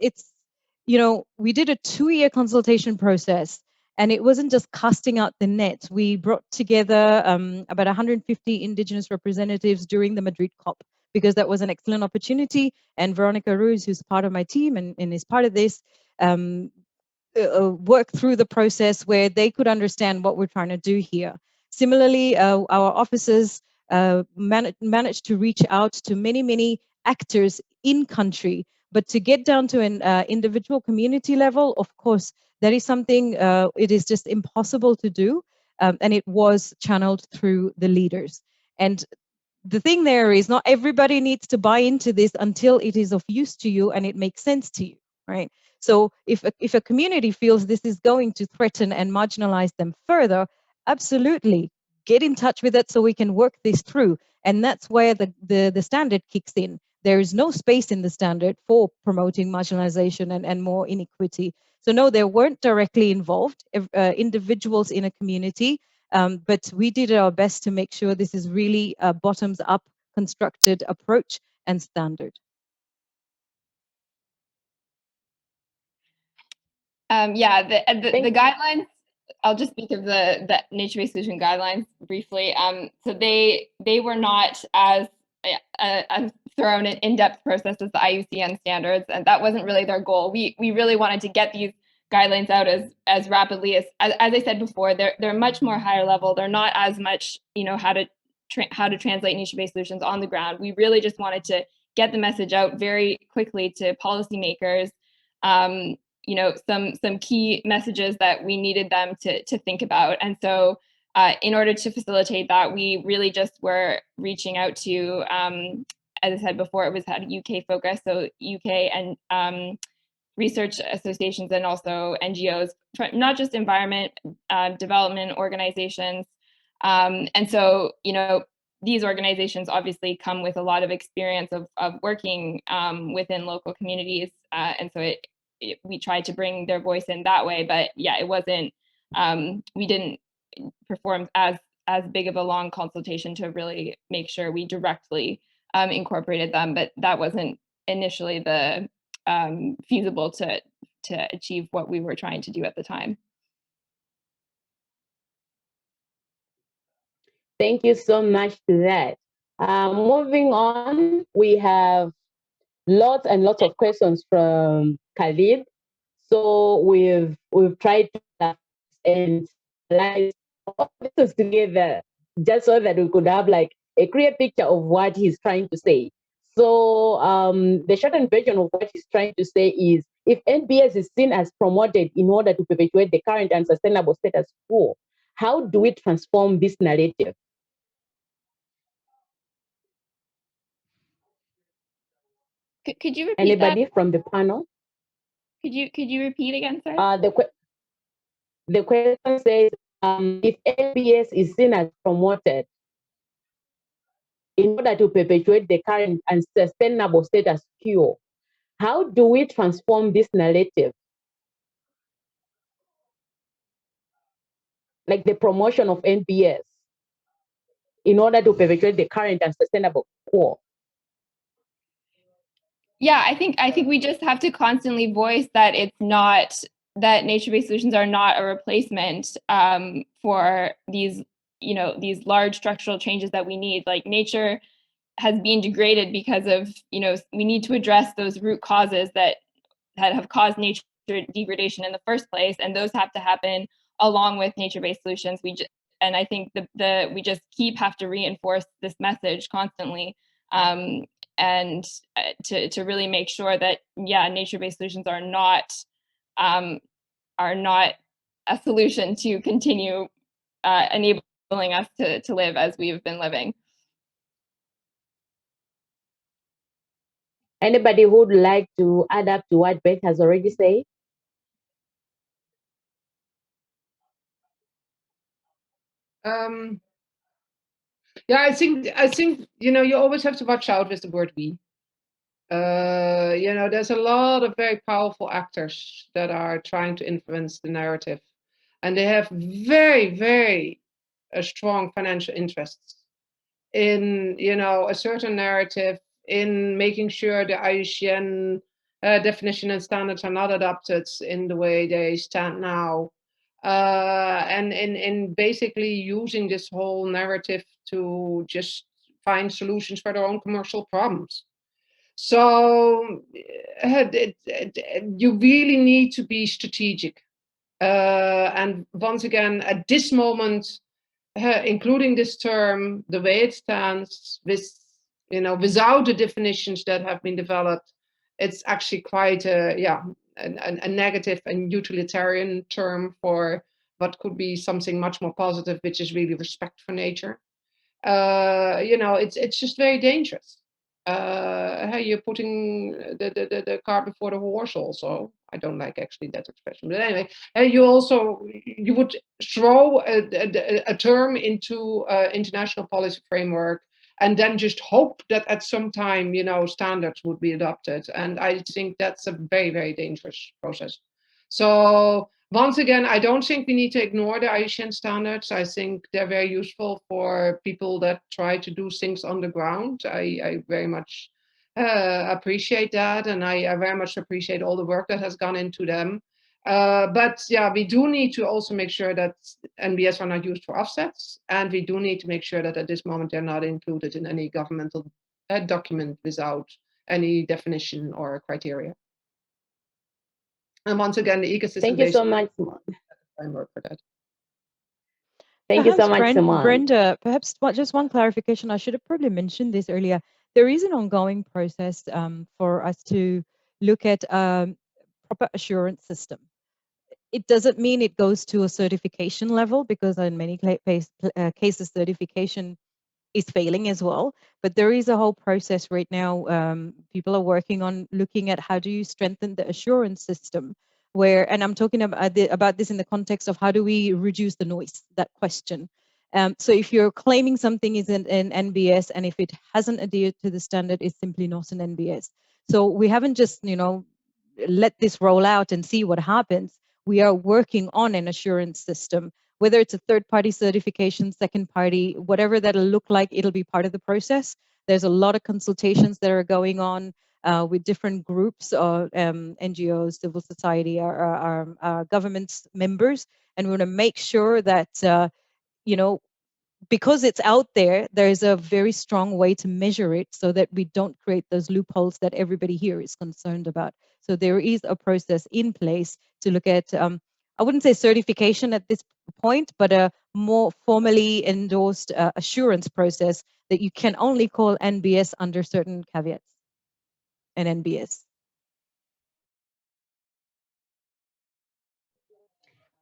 you know, we did a 2-year consultation process, and it wasn't just casting out the net. We brought together about 150 Indigenous representatives during the Madrid COP, because that was an excellent opportunity. And Veronica Ruz, who's part of my team and is part of this, work through the process where they could understand what we're trying to do here. Similarly, our officers managed to reach out to many actors in country, but to get down to an individual community level, of course, That is something it is just impossible to do, and it was channeled through the leaders. And the thing there is not everybody needs to buy into this until it is of use to you and it makes sense to you, right? So if a community feels this is going to threaten and marginalize them further, absolutely get in touch with it so we can work this through. And that's where the standard kicks in. There is no space in the standard for promoting marginalization and more inequity. So no, they weren't directly involved, individuals in a community, but we did our best to make sure this is really a bottoms up constructed approach and standard. Yeah, the guidelines, I'll just speak of the nature-based solution guidelines briefly. So they were not as thorough and in-depth process as the IUCN standards, and that wasn't really their goal. We really wanted to get these guidelines out as rapidly as I said before. They're much more higher level. They're not as much, how to translate nature-based solutions on the ground. We really just wanted to get the message out very quickly to policymakers. Some key messages that we needed them to think about. And so in order to facilitate that, we really just were reaching out to, as I said before, it was had a UK focus, so UK and research associations and also NGOs, not just environment, development organizations. And so, these organizations obviously come with a lot of experience of working within local communities. And so we tried to bring their voice in that way, but yeah, it wasn't, we didn't perform as big of a long consultation to really make sure we directly incorporated them, but that wasn't initially the feasible to achieve what we were trying to do at the time. Thank you so much to that. Moving on, we have lots and lots of questions from Khalid. So we've tried to analyze all this together just so that we could have like a clear picture of what he's trying to say. So the shortened version of what he's trying to say is, if NBS is seen as promoted in order to perpetuate the current unsustainable status quo, how do we transform this narrative? Could you repeat Anybody that? from the panel? Could you repeat again, sorry? The question says, if NBS is seen as promoted in order to perpetuate the current unsustainable status quo, how do we transform this narrative? Like the promotion of NBS in order to perpetuate the current unsustainable quo. Yeah, I think we just have to constantly voice that it's not, that nature-based solutions are not a replacement for these, these large structural changes that we need. Like, nature has been degraded because of, we need to address those root causes that have caused nature degradation in the first place, and those have to happen along with nature-based solutions. And I think we just have to reinforce this message constantly. And to really make sure that, yeah, nature-based solutions are not a solution to continue enabling us to live as we've been living. Anybody who would like to add up to what Beth has already said? Yeah, I think you always have to watch out with the word "we." There's a lot of very powerful actors that are trying to influence the narrative, and they have very, very strong financial interests in a certain narrative, in making sure the IUCN definition and standards are not adopted in the way they stand now, and in basically using this whole narrative to just find solutions for their own commercial problems. So you really need to be strategic. And once again, at this moment, including this term, the way it stands, without the definitions that have been developed, it's actually quite a negative and utilitarian term for what could be something much more positive, which is really respect for nature. It's just very dangerous. You're putting the cart before the horse also. I don't like actually that expression, but anyway, you would throw a term into international policy framework and then just hope that at some time, standards would be adopted. And I think that's a very, very dangerous process. So once again, I don't think we need to ignore the IUCN standards. I think they're very useful for people that try to do things on the ground. I very much appreciate that, and I very much appreciate all the work that has gone into them. But yeah, we do need to also make sure that NBS are not used for offsets, and we do need to make sure that at this moment they're not included in any governmental document without any definition or criteria. And once again, the ecosystem. Thank you so much, Simone. Framework for that. Thank you so much, Simone. Brenda, perhaps just one clarification. I should have probably mentioned this earlier. There is an ongoing process for us to look at proper assurance system. It doesn't mean it goes to a certification level, because in many cases certification is failing as well. But there is a whole process right now. People are working on looking at how do you strengthen the assurance system, and I'm talking about this in the context of how do we reduce the noise, that question. So if you're claiming something is an NBS, and if it hasn't adhered to the standard, it's simply not an NBS. So we haven't just, let this roll out and see what happens. We are working on an assurance system, whether it's a third-party certification, second-party, whatever that'll look like, it'll be part of the process. There's a lot of consultations that are going on with different groups, NGOs, civil society, our government members, and we want to make sure that, because it's out there, there's a very strong way to measure it so that we don't create those loopholes that everybody here is concerned about. So there is a process in place to look at, I wouldn't say certification at this point, but a more formally endorsed assurance process that you can only call NBS under certain caveats and NBS.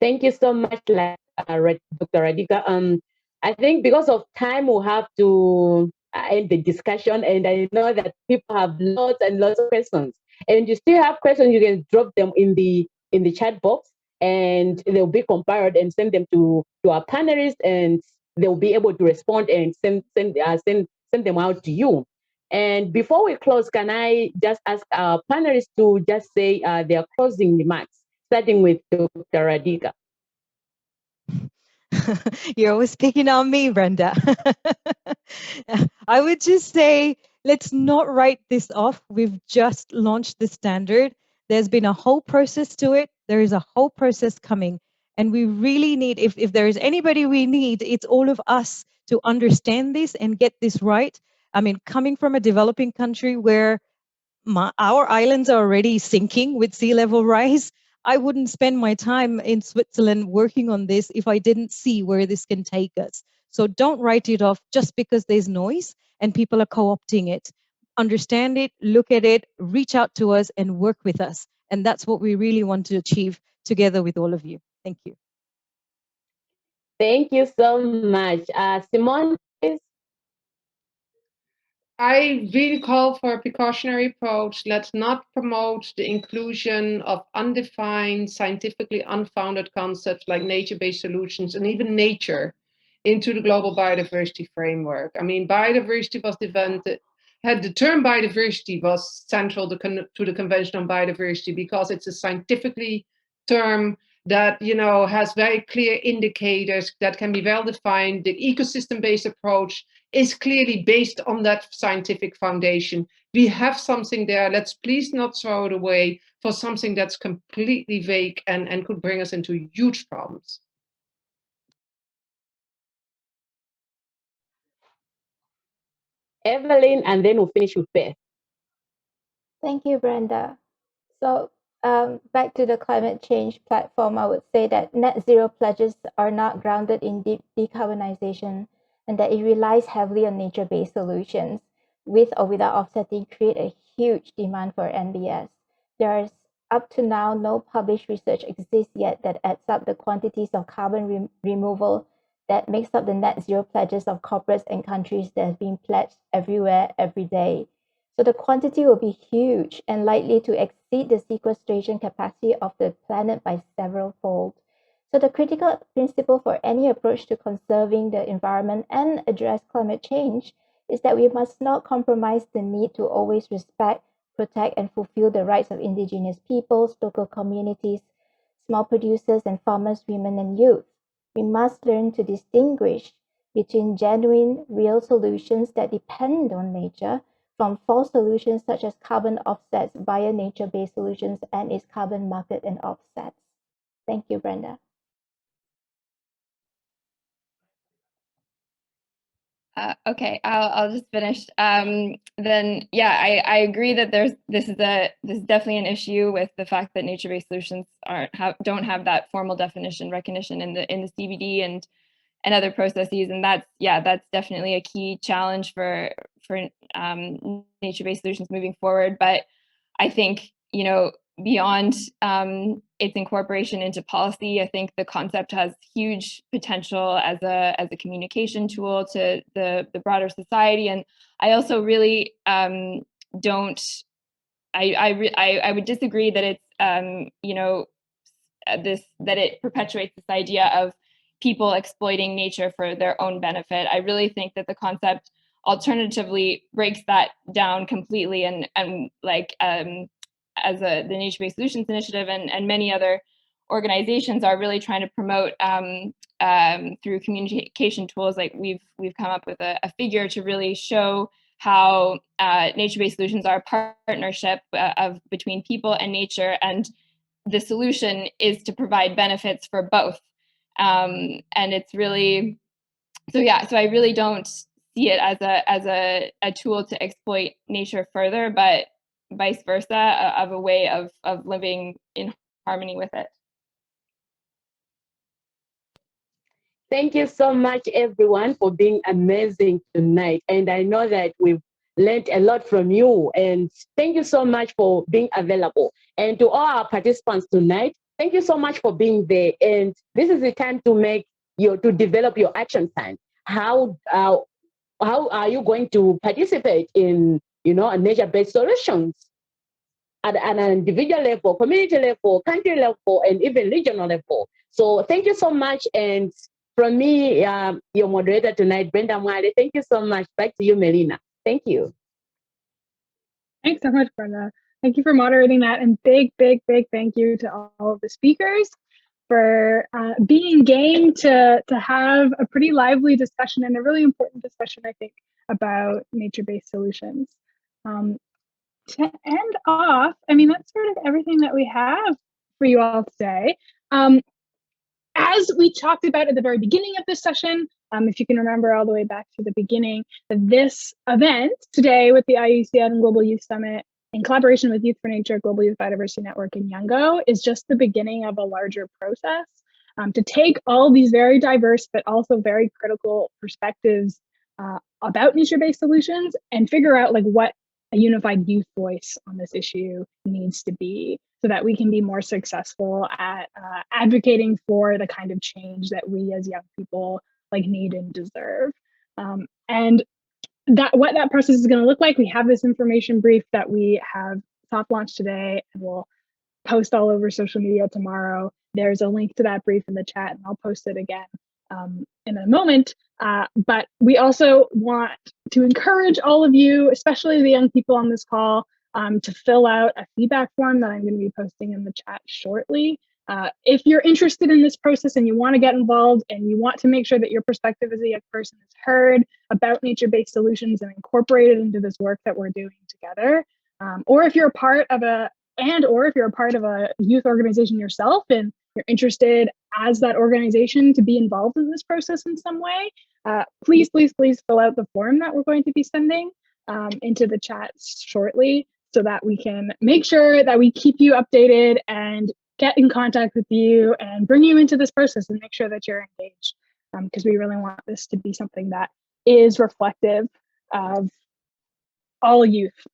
Thank you so much, Dr. Radhika. I think because of time, we'll have to end the discussion, and I know that people have lots and lots of questions. And you still have questions, you can drop them in the chat box, and they'll be compiled and send them to our panelists, and they'll be able to respond and send them out to you. And before we close, can I just ask our panelists to just say their closing remarks, starting with Dr. Radhika? You're always picking on me, Brenda. I would just say, let's not write this off. We've just launched the standard. There's been a whole process to it. There is a whole process coming. And we really need, if there is anybody we need, it's all of us to understand this and get this right. I mean, coming from a developing country where our islands are already sinking with sea level rise, I wouldn't spend my time in Switzerland working on this if I didn't see where this can take us. So don't write it off just because there's noise and people are co-opting it. Understand it, look at it, reach out to us and work with us. And that's what we really want to achieve together with all of you. Thank you. Thank you so much. Simone, please. I really call for a precautionary approach. Let's not promote the inclusion of undefined, scientifically unfounded concepts like nature-based solutions and even nature into the global biodiversity framework. I mean, biodiversity was invented, the term biodiversity was central to the Convention on Biodiversity because it's a scientifically term that has very clear indicators that can be well defined. The ecosystem-based approach is clearly based on that scientific foundation. We have something there. Let's please not throw it away for something that's completely vague and could bring us into huge problems. Evelyn, and then we'll finish with Beth. Thank you, Brenda. So back to the climate change platform, I would say that net zero pledges are not grounded in deep decarbonization, and that it relies heavily on nature-based solutions with or without offsetting create a huge demand for NBS. There's up to now, no published research exists yet that adds up the quantities of carbon removal that makes up the net zero pledges of corporates and countries that have been pledged everywhere, every day. So the quantity will be huge and likely to exceed the sequestration capacity of the planet by several fold. So the critical principle for any approach to conserving the environment and address climate change is that we must not compromise the need to always respect, protect, and fulfill the rights of indigenous peoples, local communities, small producers, and farmers, women, and youth. We must learn to distinguish between genuine, real solutions that depend on nature from false solutions such as carbon offsets via nature-based solutions and its carbon market and offsets. Thank you, Brenda. Okay, I'll just finish. Then yeah, I agree that this is definitely an issue with the fact that nature-based solutions don't have that formal definition recognition in the CBD and other processes, and that's definitely a key challenge for nature-based solutions moving forward. But I think, you know, beyond its incorporation into policy, I think the concept has huge potential as a communication tool to the broader society. And I also really I would disagree that it's you know, that it perpetuates this idea of people exploiting nature for their own benefit. I really think that the concept alternatively breaks that down completely, and like as the Nature-Based Solutions Initiative and many other organizations are really trying to promote through communication tools. Like we've come up with a figure to really show how nature-based solutions are a partnership between people and nature, and the solution is to provide benefits for both. And it's really, so I really don't see it as a tool to exploit nature further, but vice versa, of a way of living in harmony with it. Thank you so much, everyone, for being amazing tonight. And I know that we've learned a lot from you. And thank you so much for being available. And to all our participants tonight, thank you so much for being there. And this is the time to develop your action plan. How are you going to participate in, nature-based solutions at an individual level, community level, country level, and even regional level? So thank you so much. And from me, your moderator tonight, Brenda Mwale, thank you so much. Back to you, Melina. Thank you. Thanks so much, Brenda. Thank you for moderating that, and big thank you to all of the speakers for being game to have a pretty lively discussion, and a really important discussion, I think, about nature-based solutions. To end off, I mean, that's sort of everything that we have for you all today. As we talked about at the very beginning of this session, if you can remember all the way back to the beginning, this event today with the IUCN Global Youth Summit in collaboration with Youth for Nature, Global Youth Biodiversity Network, and YOUNGO is just the beginning of a larger process to take all these very diverse but also very critical perspectives about nature-based solutions and figure out like what a unified youth voice on this issue needs to be, so that we can be more successful at advocating for the kind of change that we as young people like need and deserve. And what that process is going to look like, we have this information brief that we have soft launched today, and we'll post all over social media tomorrow. There's a link to that brief in the chat, and I'll post it again in a moment. But we also want to encourage all of you, especially the young people on this call, to fill out a feedback form that I'm going to be posting in the chat shortly. If you're interested in this process and you want to get involved and you want to make sure that your perspective as a young person is heard about nature-based solutions and incorporated into this work that we're doing together, or if you're a part of a youth organization yourself and you're interested as that organization to be involved in this process in some way, please fill out the form that we're going to be sending into the chat shortly, so that we can make sure that we keep you updated and get in contact with you and bring you into this process and make sure that you're engaged, because we really want this to be something that is reflective of all youth,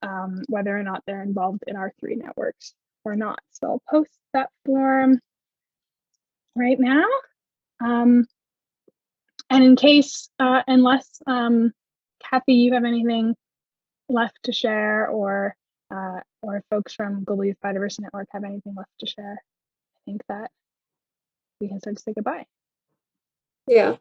whether or not they're involved in our 3 networks or not. So I'll post that form right now. And in case, unless Kathy, you have anything left to share, or folks from Global Youth Biodiversity Network have anything left to share, I think that we can start to say goodbye. Yeah,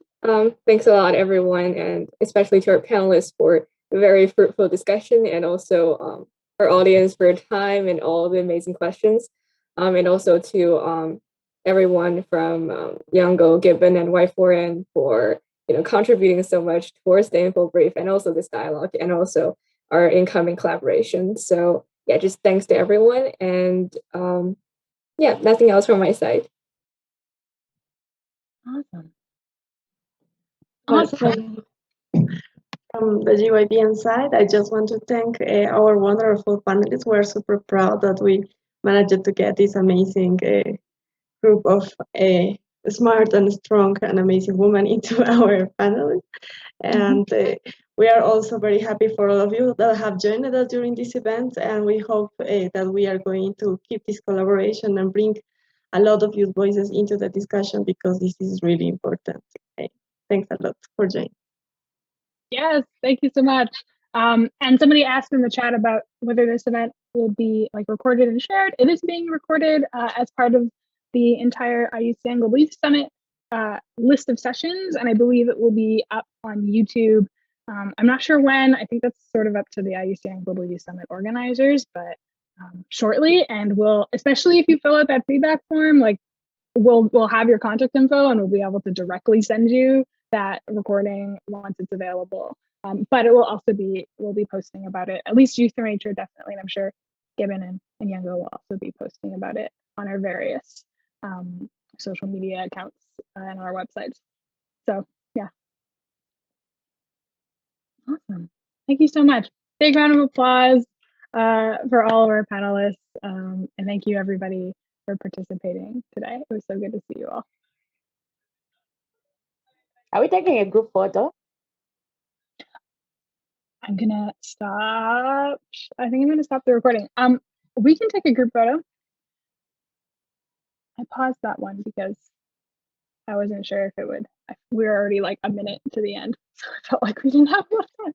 thanks a lot, everyone, and especially to our panelists for a very fruitful discussion, and also our audience for your time and all the amazing questions, and also to everyone from YOUNGO, GYBN, and Y4N for contributing so much towards the info brief and also this dialogue, and also our incoming collaboration. So yeah, just thanks to everyone, and yeah, nothing else from my side. Awesome. But from the GYBN side, I just want to thank our wonderful panelists. We're super proud that we managed to get this amazing group of smart and strong and amazing women into our panel. And we are also very happy for all of you that have joined us during this event. And we hope that we are going to keep this collaboration and bring a lot of youth voices into the discussion, because this is really important. Thanks a lot for joining. Yes, thank you so much. And somebody asked in the chat about whether this event will be recorded and shared. It is being recorded as part of the entire IUCN Global Youth Summit list of sessions, and I believe it will be up on YouTube. I'm not sure when. I think that's sort of up to the IUCN Global Youth Summit organizers, but shortly. And we'll, especially if you fill out that feedback form, we'll have your contact info, and we'll be able to directly send you that recording once it's available. But it will also we'll be posting about it, at least Youth for Nature, definitely, and I'm sure GYBN and YOUNGO will also be posting about it on our various social media accounts and our websites. So yeah. Awesome. Thank you so much. Big round of applause for all of our panelists. And thank you everybody for participating today. It was so good to see you all. Are we taking a group photo? I'm gonna stop. I think I'm gonna stop the recording. We can take a group photo. I paused that one because I wasn't sure if it would. We were already like a minute to the end, so I felt like we didn't have enough time.